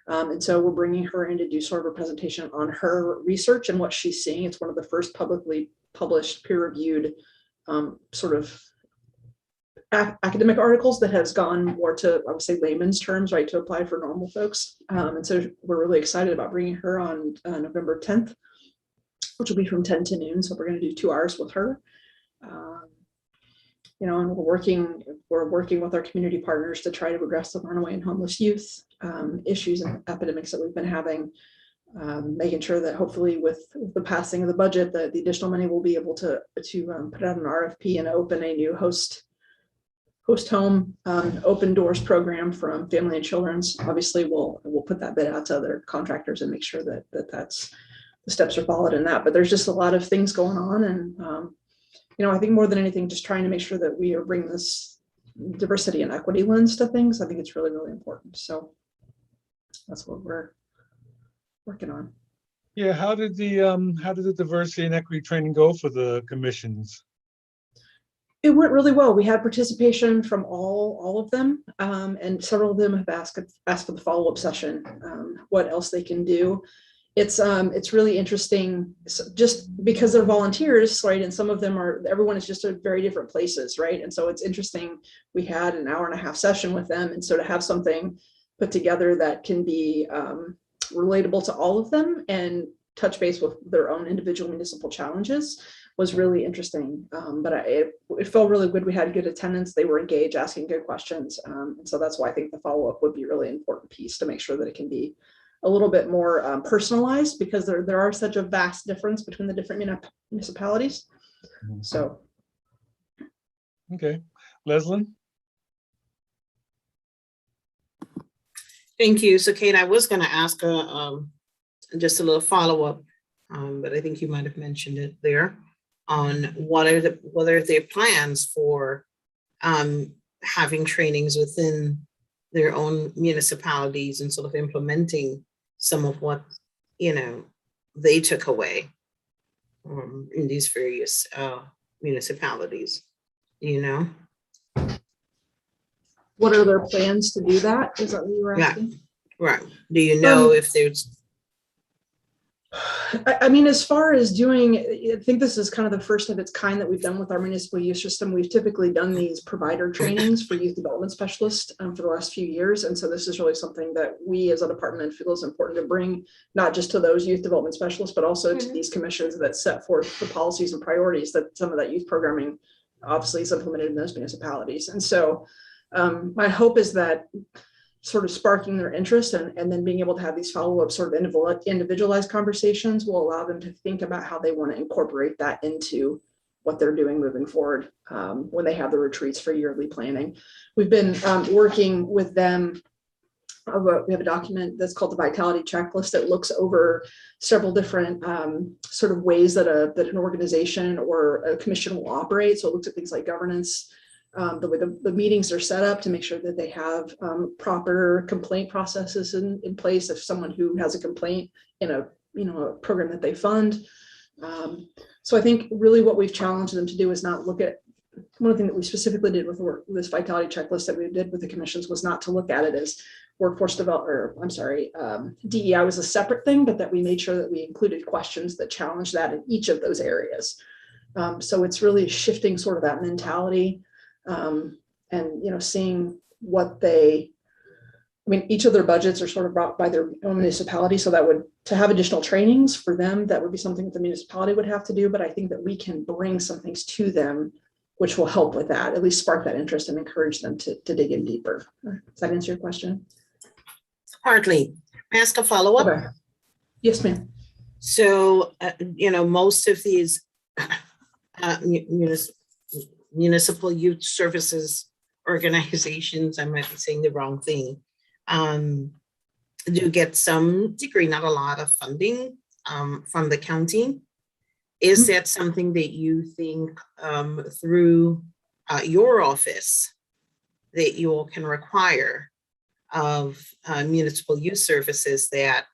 And so we're bringing her in to do sort of a presentation on her research and what she's seeing. It's one of the first publicly published peer-reviewed sort of academic articles that has gone more to, I would say, layman's terms, right, to apply for normal folks. And so we're really excited about bringing her on November 10th. Which will be from 10 to noon. So we're going to do 2 hours with her. And we're working with our community partners to try to address the runaway and homeless youth issues and epidemics that we've been having. making sure that hopefully with the passing of the budget, that the additional money will be able to put out an RFP and open a new host home open doors program from Family and Children's. Obviously, we'll put that bid out to other contractors and make sure that that's the steps are followed in that. But there's just a lot of things going on, and I think more than anything, just trying to make sure that we are bringing this diversity and equity lens to things. I think it's really, really important. So that's what we're working on. Yeah, how did the diversity and equity training go for the commissions? It went really well. We had participation from all of them, and several of them have asked for the follow-up session, what else they can do. It's really interesting, just because they're volunteers, right? And some of them everyone is just at very different places, right? And so it's interesting. We had an 1.5-hour session with them, and so to have something put together that can be relatable to all of them and touch base with their own individual municipal challenges was really interesting. But it felt really good. We had good attendance. They were engaged, asking good questions. And so that's why I think the follow-up would be a really important piece to make sure that it can be a little bit more personalized, because there are such a vast difference between the different municipalities. So. Okay, Leslyn? Thank you. So Kate, I was going to ask just a little follow-up, but I think you might have mentioned it there, on what are their plans for having trainings within their own municipalities and sort of implementing some of what they took away in these various municipalities. What are their plans to do that? Is that what you were asking? Right. Do you know if there's? I mean, as far as doing, I think this is kind of the first of its kind that we've done with our municipal youth system. We've typically done these provider trainings for youth development specialists for the last few years. And so this is really something that we as a department feel is important to bring, not just to those youth development specialists, but also to these commissions that set forth the policies and priorities that some of that youth programming obviously is implemented in those municipalities. And so my hope is that sort of sparking their interest and then being able to have these follow-up sort of individualized conversations will allow them to think about how they want to incorporate that into what they're doing moving forward when they have the retreats for yearly planning. We've been working with them. We have a document that's called the Vitality Checklist that looks over several different sort of ways that an organization or a commission will operate. So it looks at things like governance, the way the meetings are set up to make sure that they have proper complaint processes in place if someone who has a complaint in a program that they fund. So I think really what we've challenged them to do is not look at, one thing that we specifically did with this vitality checklist that we did with the commissions was not to look at it as workforce development, DEI was a separate thing, but that we made sure that we included questions that challenge that in each of those areas. So it's really shifting sort of that mentality. And seeing what each of their budgets are sort of brought by their own municipality, so that to have additional trainings for them, that would be something that the municipality would have to do. But I think that we can bring some things to them which will help with that, at least spark that interest and encourage them to dig in deeper. Does that answer your question? Partly. May I ask a follow-up? Okay. Yes, ma'am. So most of these municipal youth services organizations, I might be saying the wrong thing, do get some degree, not a lot of funding from the county. Is that something that you think through your office that you all can require of municipal youth services that,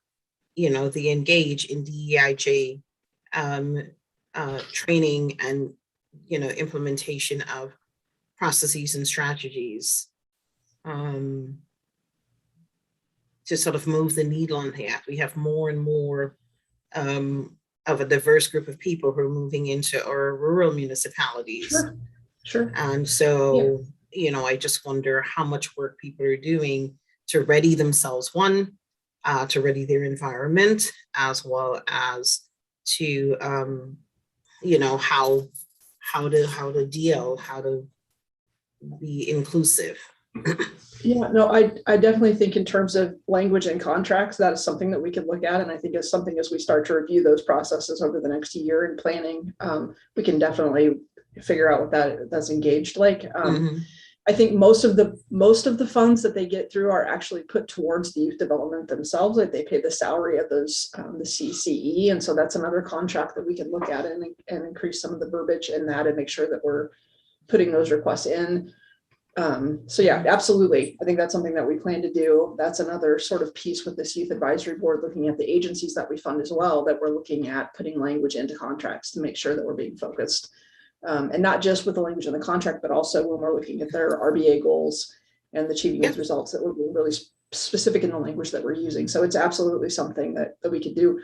they engage in DEIJ training and implementation of processes and strategies to sort of move the needle on that? We have more and more of a diverse group of people who are moving into our rural municipalities. Sure. And so, I just wonder how much work people are doing to ready themselves, to ready their environment, as well as to, how to be inclusive. Yeah, no, I definitely think in terms of language and contracts, that is something that we could look at. And I think it's something as we start to review those processes over the next year in planning, we can definitely figure out what that's engaged like. Mhm. I think most of the funds that they get through are actually put towards the youth development themselves. Like they pay the salary of those, the CCE. And so that's another contract that we can look at and increase some of the verbiage in that and make sure that we're putting those requests in. So yeah, absolutely. I think that's something that we plan to do. That's another sort of piece with this youth advisory board, looking at the agencies that we fund as well, that we're looking at putting language into contracts to make sure that we're being focused. And not just with the language in the contract, but also when we're looking at their RBA goals and achieving those results, that we're being really specific in the language that we're using. So it's absolutely something that we could do.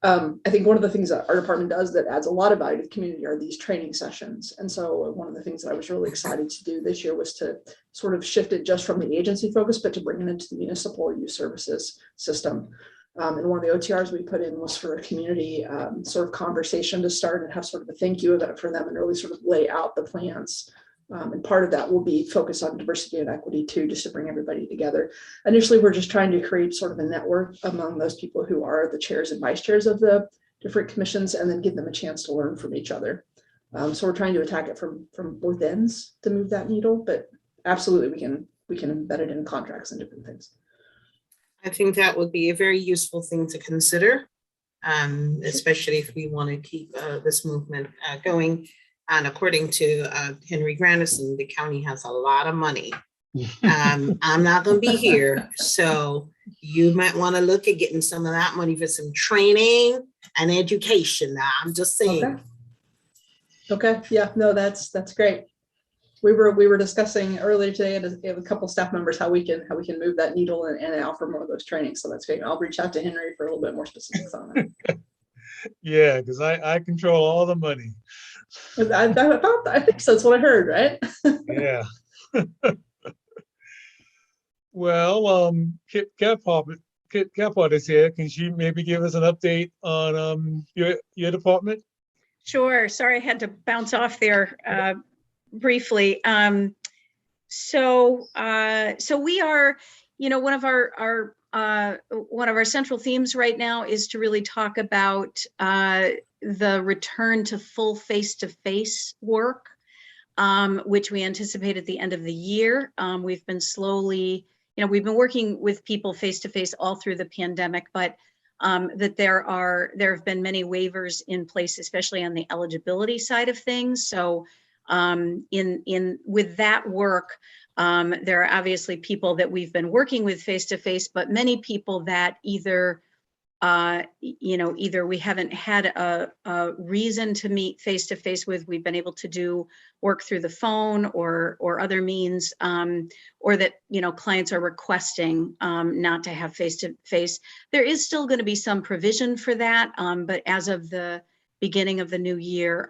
I think one of the things that our department does that adds a lot of value to the community are these training sessions. And so one of the things that I was really excited to do this year was to sort of shift it just from the agency focus, but to bring it into the municipal youth services system. And one of the OTRs we put in was for a community sort of conversation to start and have sort of a thank you event for them and really sort of lay out the plans. And part of that will be focused on diversity and equity too, just to bring everybody together. Initially, we're just trying to create sort of a network among those people who are the chairs and vice chairs of the different commissions, and then give them a chance to learn from each other. So we're trying to attack it from both ends to move that needle, but absolutely we can embed it in contracts and different things. I think that would be a very useful thing to consider, especially if we want to keep this movement going. And according to Henry Grandison, the county has a lot of money. I'm not going to be here, so you might want to look at getting some of that money for some training and education. Now, I'm just saying. Okay. Yeah. No, that's great. We were discussing earlier today and a couple staff members how we can move that needle and offer more of those trainings. So that's great. I'll reach out to Henry for a little bit more specifics on that. Yeah, because I control all the money. I think so. That's what I heard, right? Yeah. Well, Kit Gephardt is here. Can she maybe give us an update on your department? Sure. Sorry, I had to bounce off there briefly. So we are, one of our central themes right now is to really talk about the return to full face-to-face work, which we anticipate at the end of the year. We've been slowly, we've been working with people face-to-face all through the pandemic, but that there have been many waivers in place, especially on the eligibility side of things. So with that work, there are obviously people that we've been working with face-to-face, but many people that either we haven't had a reason to meet face-to-face with, we've been able to do work through the phone or other means, or that, clients are requesting not to have face-to-face. There is still going to be some provision for that, but as of the beginning of the new year,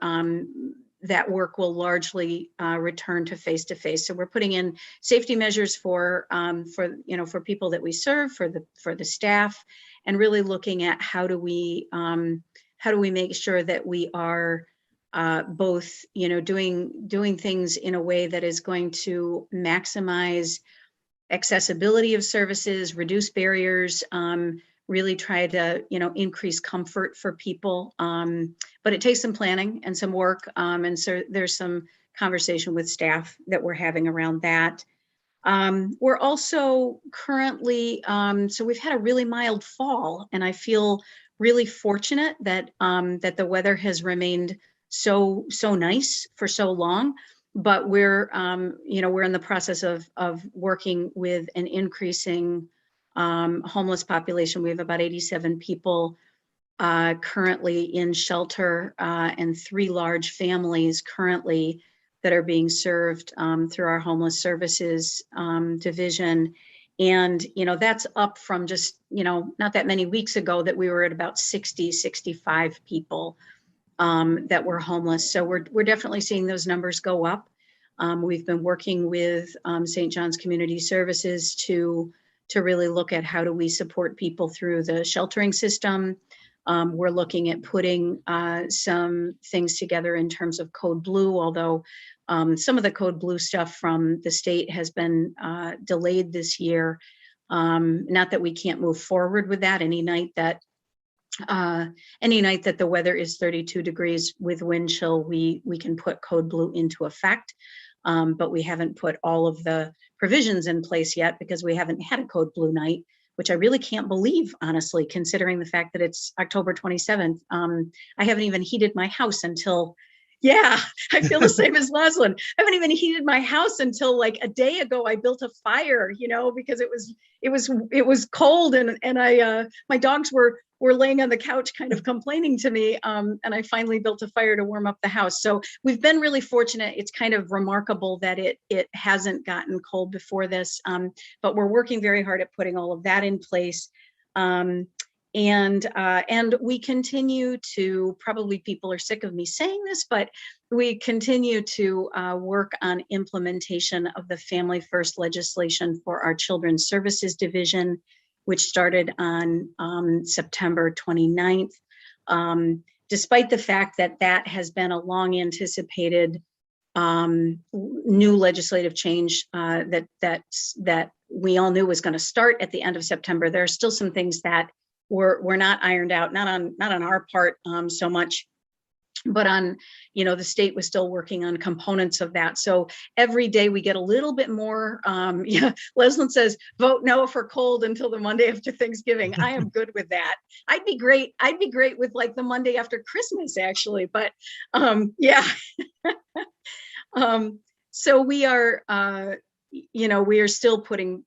that work will largely return to face-to-face. So we're putting in safety measures for people that we serve, for the staff, and really looking at how do we make sure that we are both doing things in a way that is going to maximize accessibility of services, reduce barriers, really try to increase comfort for people, but it takes some planning and some work, and so there's some conversation with staff that we're having around that. We're also currently, so we've had a really mild fall, and I feel really fortunate that that the weather has remained so nice for so long. But we're we're in the process of working with an increasing homeless population. We have about 87 people currently in shelter, and 3 large families currently that are being served through our homeless services division. And, that's up from just, not that many weeks ago that we were at about 65 people that were homeless. So we're definitely seeing those numbers go up. We've been working with St. John's Community Services to really look at how do we support people through the sheltering system. We're looking at putting some things together in terms of Code Blue, although some of the Code Blue stuff from the state has been delayed this year. Not that we can't move forward with that any night that the weather is 32 degrees with wind chill, we can put Code Blue into effect. But we haven't put all of the provisions in place yet because we haven't had a Code Blue night, which I really can't believe, honestly, considering the fact that it's October 27th. I haven't even heated my house until, yeah, I feel the same as Leslin. I haven't even heated my house until like a day ago. I built a fire, you know, because it was cold and I my dogs were laying on the couch kind of complaining to me. And I finally built a fire to warm up the house. So we've been really fortunate. It's kind of remarkable that it hasn't gotten cold before this, but we're working very hard at putting all of that in place. And we continue to, probably people are sick of me saying this, but we continue to work on implementation of the Family First legislation for our Children's Services Division, which started on September 29th. Despite the fact that that has been a long anticipated new legislative change that we all knew was going to start at the end of September, there are still some things that were not ironed out, not on our part so much, but on, you know, the state was still working on components of that. So every day we get a little bit more, yeah, Leslin says, vote no for cold until the Monday after Thanksgiving. I am good with that. I'd be great with like the Monday after Christmas, actually, but yeah. So we are, you know, we are still putting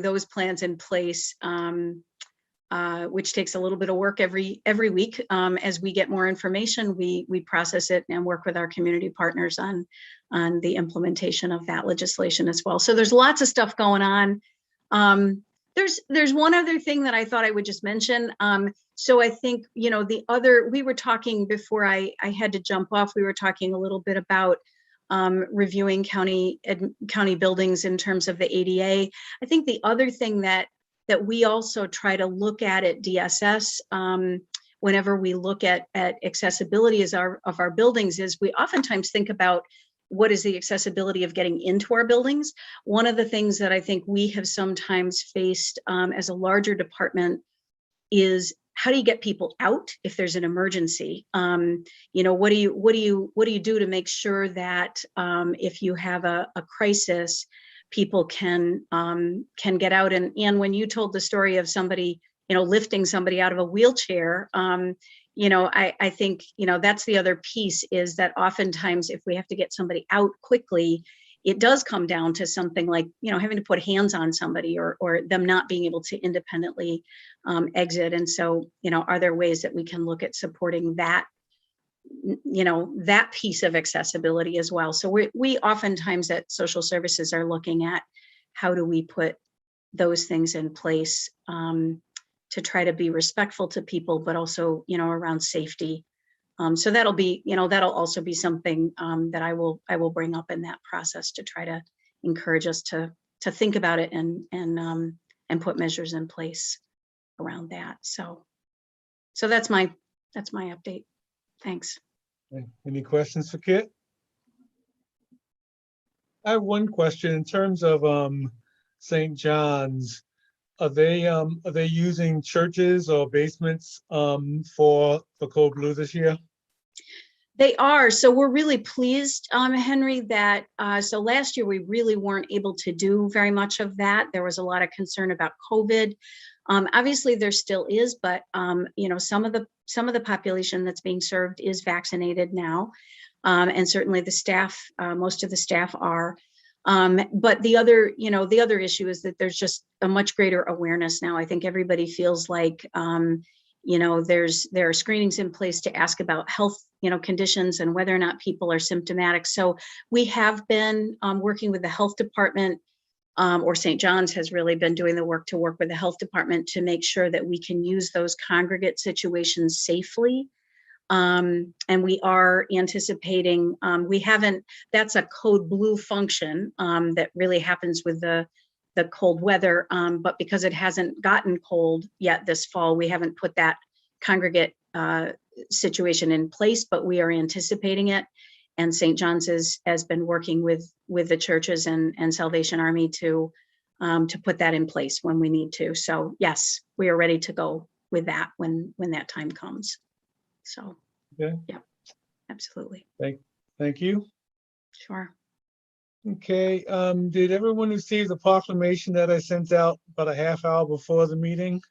those plans in place, which takes a little bit of work every week. As we get more information, we process it and work with our community partners on the implementation of that legislation as well. So there's lots of stuff going on. There's one other thing that I thought I would just mention. So I think, you know, we were talking before I had to jump off, we were talking a little bit about reviewing county buildings in terms of the ADA. I think the other thing that we also try to look at DSS whenever we look at accessibility of our buildings is we oftentimes think about what is the accessibility of getting into our buildings. One of the things that I think we have sometimes faced as a larger department is how do you get people out if there's an emergency? You know, what do you do to make sure that if you have a crisis, people can get out? And when you told the story of somebody, you know, lifting somebody out of a wheelchair, you know, I think, you know, that's the other piece, is that oftentimes if we have to get somebody out quickly, it does come down to something like, you know, having to put hands on somebody or them not being able to independently exit. And so, you know, are there ways that we can look at supporting that, you know, that piece of accessibility as well? So we oftentimes at social services are looking at how do we put those things in place to try to be respectful to people, but also, you know, around safety. So that'll be, you know, that'll also be something that I will bring up in that process to try to encourage us to think about it and put measures in place around that. So that's my update. Thanks. Okay. Any questions for Kit? I have one question in terms of St. John's. Are they using churches or basements for Code Blue this year? They are. So we're really pleased, Henry, that so last year we really weren't able to do very much of that. There was a lot of concern about COVID. Obviously there still is, but you know, some of the population that's being served is vaccinated now. And certainly the staff, most of the staff are. But the other issue is that there's just a much greater awareness now. I think everybody feels like, you know, there are screenings in place to ask about health, you know, conditions and whether or not people are symptomatic. So we have been working with the health department, or St. John's has really been doing the work to work with the health department to make sure that we can use those congregate situations safely. And we are anticipating, that's a Code Blue function that really happens with the cold weather, but because it hasn't gotten cold yet this fall, we haven't put that congregate situation in place, but we are anticipating it. And St. John's has been working with the churches and Salvation Army to put that in place when we need to. So yes, we are ready to go with that when that time comes. So, Okay. yeah, absolutely. Thank you. Sure. Okay, did everyone receive the proclamation that I sent out about a half hour before the meeting?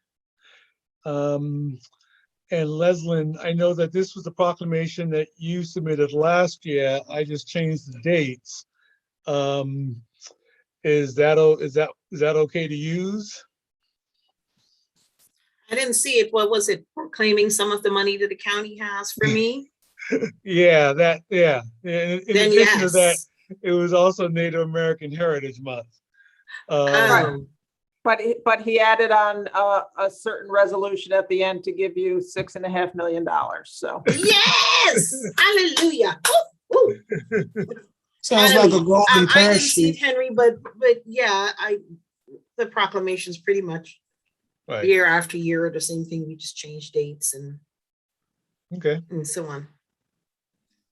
And Leslin, I know that this was the proclamation that you submitted last year. I just changed the dates. Is that okay to use? I didn't see it. What was it? Proclaiming some of the money that the county has for me? Yeah, yeah. In Then addition to that, yes. it was also Native American Heritage Month. Oh, But he added on a certain resolution at the end to give you $6.5 million. So yes, hallelujah. Woo, woo. Sounds like a Henry, golden I didn't see it, parachute. Henry, but yeah, the proclamation's pretty much Right, year after year the same thing. We just change dates okay. and so on.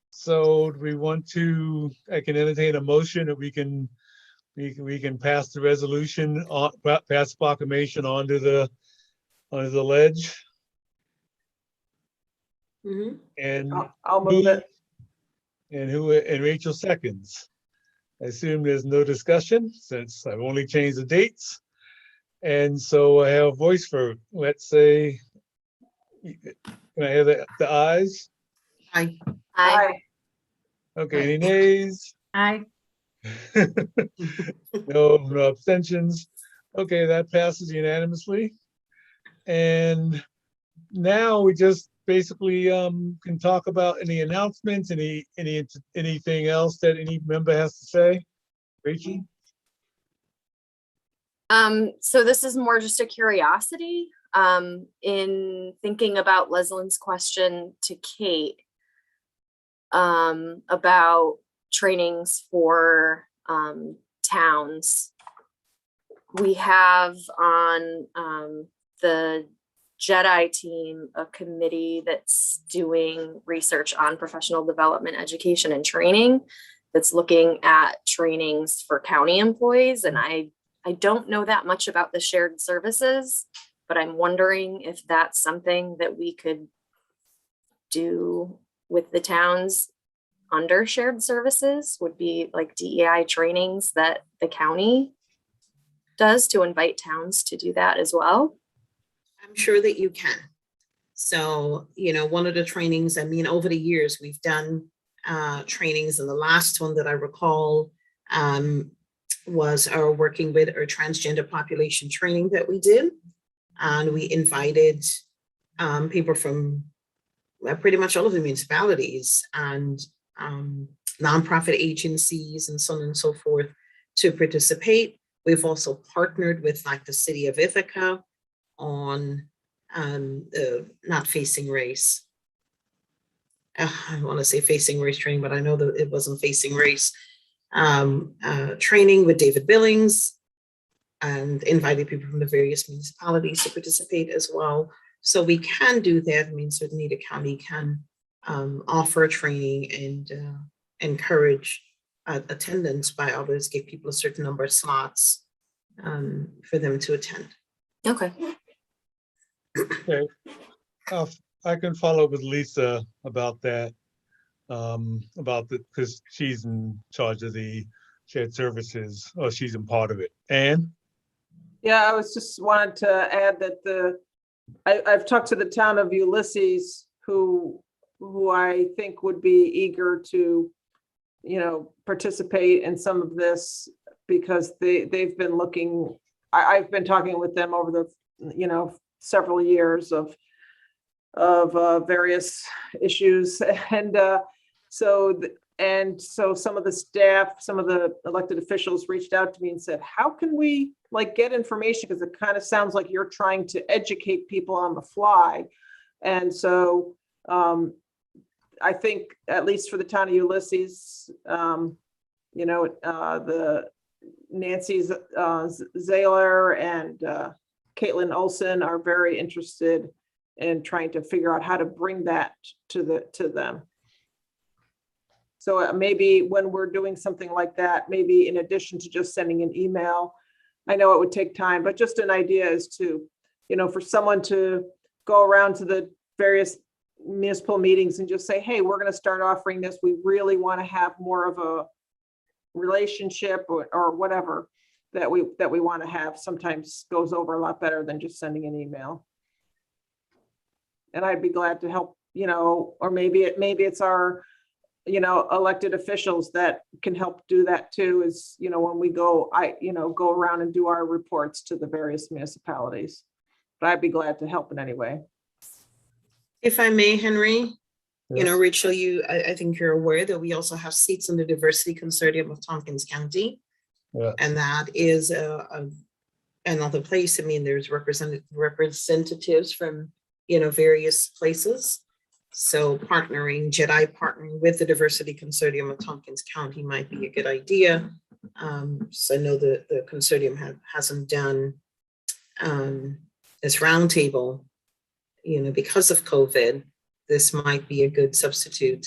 So do we want to, I can entertain a motion that we can pass the resolution on, pass proclamation onto the ledge Mhm. and I'll move it. and Rachel seconds. I assume there's no discussion since I've only changed the dates. And so I have a voice for, let's say, can I have the ayes? I Aye. Okay, any nays? Aye. No abstentions. Okay, that passes unanimously. And now we just basically can talk about any announcements, anything else that any member has to say. Rachel? So this is more just a curiosity. In thinking about Leslin's question to Kate, about trainings for towns. We have on the Jedi team a committee that's doing research on professional development, education, and training that's looking at trainings for county employees. And I don't know that much about the shared services, but I'm wondering if that's something that we could do with the towns under shared services, would be like DEI trainings that the county does to invite towns to do that as well. I'm sure that you can. So, one of the trainings, over the years, we've done trainings, and the last one that I recall was our working with our transgender population training that we did. And we invited people from pretty much all of the municipalities and nonprofit agencies and so on and so forth to participate. We've also partnered with like the city of Ithaca on not facing race. I want to say facing race training, but I know that it wasn't facing race. Training with David Billings and invited people from the various municipalities to participate as well. So we can do that. Certainly the county can offer training and encourage attendance by others, give people a certain number of slots for them to attend. Okay. Okay. I can follow up with Lisa about that, because she's in charge of the shared services, or she's in part of it. Anne? Yeah, I was just wanted to add that I've talked to the town of Ulysses, who I think would be eager to, participate in some of this, because they've been looking. I've been talking with them over the, several years of various issues, and so some of the staff, some of the elected officials reached out to me and said, how can we get information? Because it kind of sounds like you're trying to educate people on the fly. And so I think, at least for the town of Ulysses, the Nancy Zahler and Caitlin Olson are very interested and trying to figure out how to bring that to them. So maybe when we're doing something like that, maybe in addition to just sending an email, I know it would take time, but just an idea is to, for someone to go around to the various municipal meetings and just say, hey, we're going to start offering this. We really want to have more of a relationship or whatever that we want to have, sometimes goes over a lot better than just sending an email. And I'd be glad to help, or maybe it's our, elected officials that can help do that too, is, when we go around and do our reports to the various municipalities. But I'd be glad to help in any way. If I may, Henry, Yes. Rachel, I think you're aware that we also have seats on the Diversity Consortium of Tompkins County. Yeah. And that is another place. I mean, there's representatives from, various places. So JEDI partnering with the Diversity Consortium of Tompkins County might be a good idea. So I know the consortium hasn't done this roundtable, because of COVID. This might be a good substitute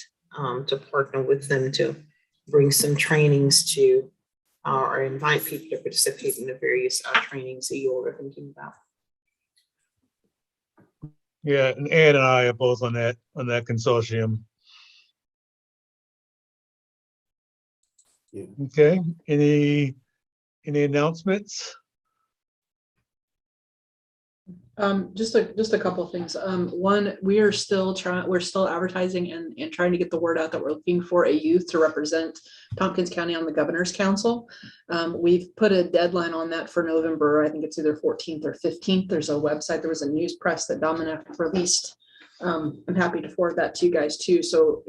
to partner with them to bring some trainings to or invite people to participate in the various trainings that you all are thinking about. Yeah, and Ann and I are both on that consortium. Yeah. Okay, any announcements? Just a couple of things. One, we're still advertising and trying to get the word out that we're looking for a youth to represent Tompkins County on the Governor's Council. We've put a deadline on that for November. I think it's either 14th or 15th. There's a website. There was a news press that Dominic released. I'm happy to forward that to you guys too. So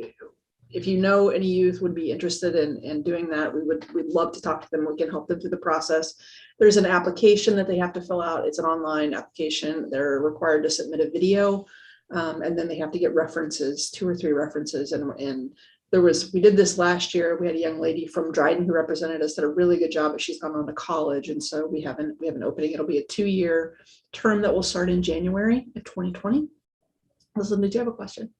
if any youth would be interested in doing that, we'd love to talk to them. We can help them through the process. There's an application that they have to fill out. It's an online application. They're required to submit a video, and then they have to get references, 2 or 3 references. And we did this last year. We had a young lady from Dryden who represented us, did a really good job, but she's gone on to college. And so we have an opening. It'll be a 2-year term that will start in January of 2020. Listen, did you have a question?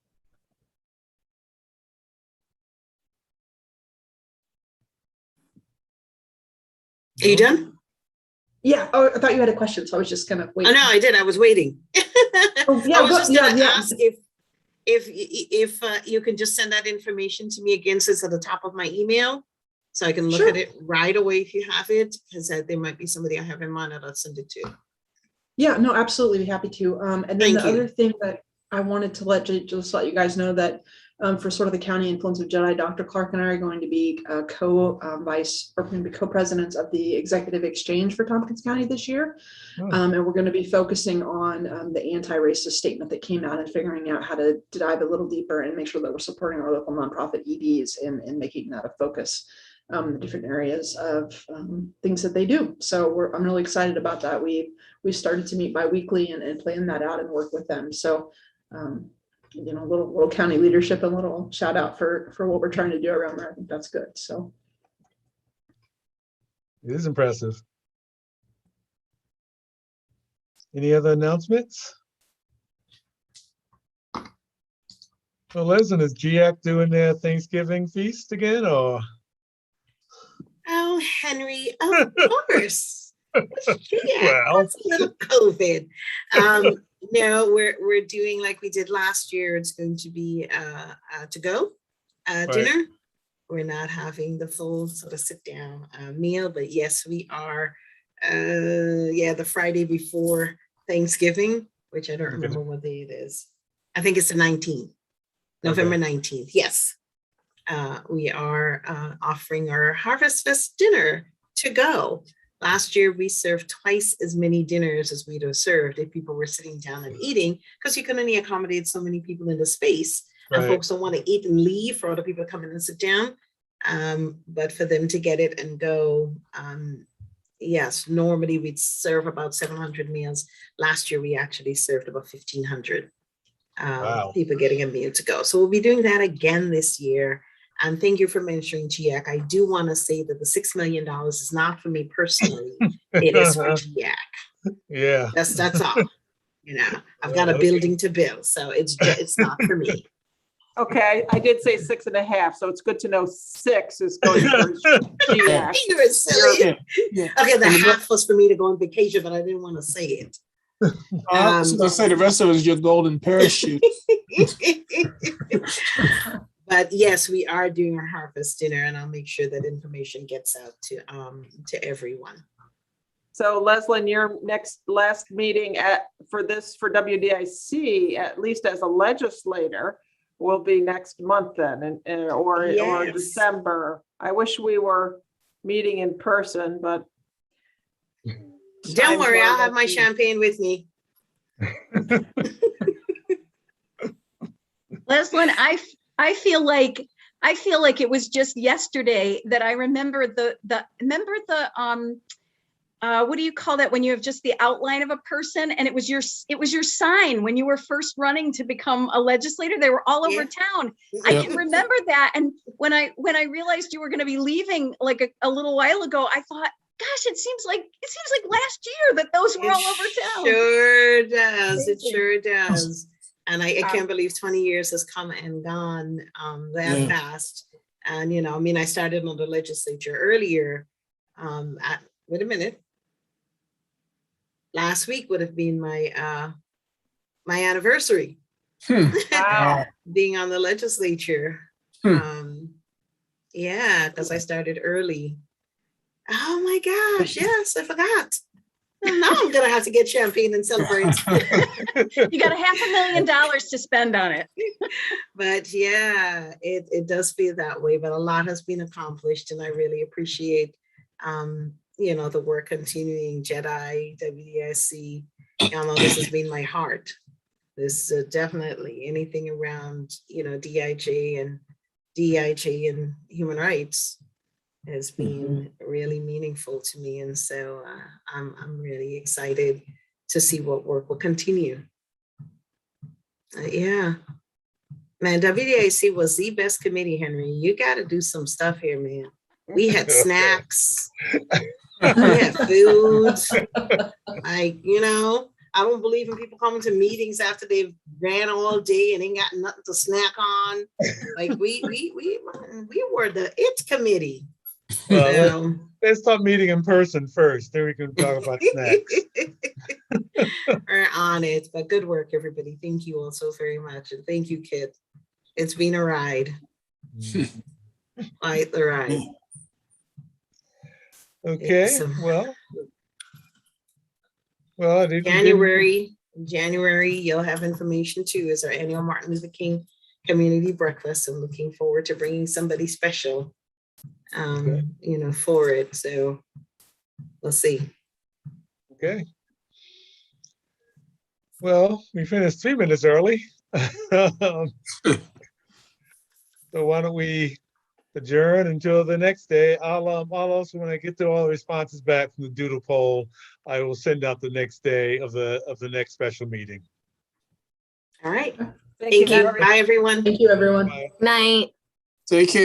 Are you done? Yeah. Oh, I thought you had a question, so I was just kind of waiting. Oh, no, I did. I was waiting. Oh, yeah, I was just gonna yeah. ask if you can just send that information to me again, so it's at the top of my email, so I can look Sure. at it right away if you have it, because there might be somebody I have in mind that I'll send it to. Yeah, no, absolutely, be happy to. And then Thank the you. other thing that I wanted to let you guys know that for sort of the county influence of JEDI, Dr. Clark and I are going to be co-presidents of the executive exchange for Tompkins County this year. Oh. And we're going to be focusing on the anti-racist statement that came out and figuring out how to dive a little deeper and make sure that we're supporting our local nonprofit EDs and making that a focus. The different areas of things that they do. So I'm really excited about that. We started to meet bi-weekly and plan that out and work with them. So, little county leadership, and a little shout out for what we're trying to do around there. I think that's good. So It is impressive. Any other announcements? So Leslie, is GIAC doing their Thanksgiving feast again, or? Oh, Henry, of course. Yeah, Well. that's a little COVID. No, we're doing like we did last year. It's going to be to go dinner. We're not having the full sort of sit down meal, but yes, we are. The Friday before Thanksgiving, which I don't remember what day it is. I think it's the 19th, November 19th. Yes. We are offering our Harvest Fest dinner to go. Last year, we served twice as many dinners as we'd have served if people were sitting down and eating, because you can only accommodate so many people in the space. And folks don't want to eat and leave for other people to come in and sit down. But for them to get it and go, yes, normally we'd serve about 700 meals. Last year, we actually served about 1,500 people getting a meal to go. So we'll be doing that again this year. And thank you for mentioning GIAC. I do want to say that the $6 million is not for me personally. It is for GIAC. Yeah. That's all. You know, I've got a Okay. building to build, so it's not for me. Okay, I did say 6.5, so it's good to know 6 is going for GX. You were silly. Yeah, yeah. Okay, the And the re- half was for me to go on vacation, but I didn't want to say it. I was gonna say the rest of it is your golden parachute. But yes, we are doing our harvest dinner, and I'll make sure that information gets out to everyone. So Leslie, your last meeting for WDIC, at least as a legislator, will be next month then, or Yes. December. I wish we were meeting in person, but. Don't worry, I'll have my champagne. champagne with me. Leslin, I feel like it was just yesterday that I remember remember the what do you call that when you have just the outline of a person, and it was your sign when you were first running to become a legislator. They were all over town. I Yeah. can remember that. And when I realized you were going to be leaving like a little while ago, I thought, gosh, it seems like last year that those were all over town. Sure does. It Amazing. sure does. And I can't believe 20 years has come and gone that Yeah. fast. And, you know, I mean, I started on the legislature earlier. Wait a minute. Last week would have been my anniversary Wow. being on the legislature. Yeah, because I started early. Oh my gosh, yes, I forgot. Well, now I'm gonna have to get champagne and celebrate. You got $500,000 to spend on it. But yeah, it does feel that way, but a lot has been accomplished, and I really appreciate you know, the work continuing, JEDI, WDIC. I know this has been my heart. This definitely anything around, you know, DIJ and human rights has been really meaningful to me. And so I'm really excited to see what work will continue. Yeah. Man, WDIC was the best committee, Henry. You got to do some stuff here, man. We had snacks. We had food. Like, you know, I don't believe in people coming to meetings after they've ran all day and ain't got nothing to snack on. Like we were the IT committee. Well, let's start meeting in person first, then we can talk about snacks. We're on it, but good work, everybody. Thank you all so very much. And thank you, Kit. It's been a ride. Quite the ride. Okay, So- well, I didn't. January, you'll have information too. Is our annual Martin Luther King Community Breakfast. I'm looking forward to bringing somebody special, you know, for it. So we'll see. Okay. Well, we finished 3 minutes early. So why don't we adjourn until the next day? I'll also, when I get to all the responses back from the doodle poll, I will send out the next day of the next special meeting. All right. Thank you. Thank you. Bye, everyone. Thank you, everyone. Bye. Night. Take care.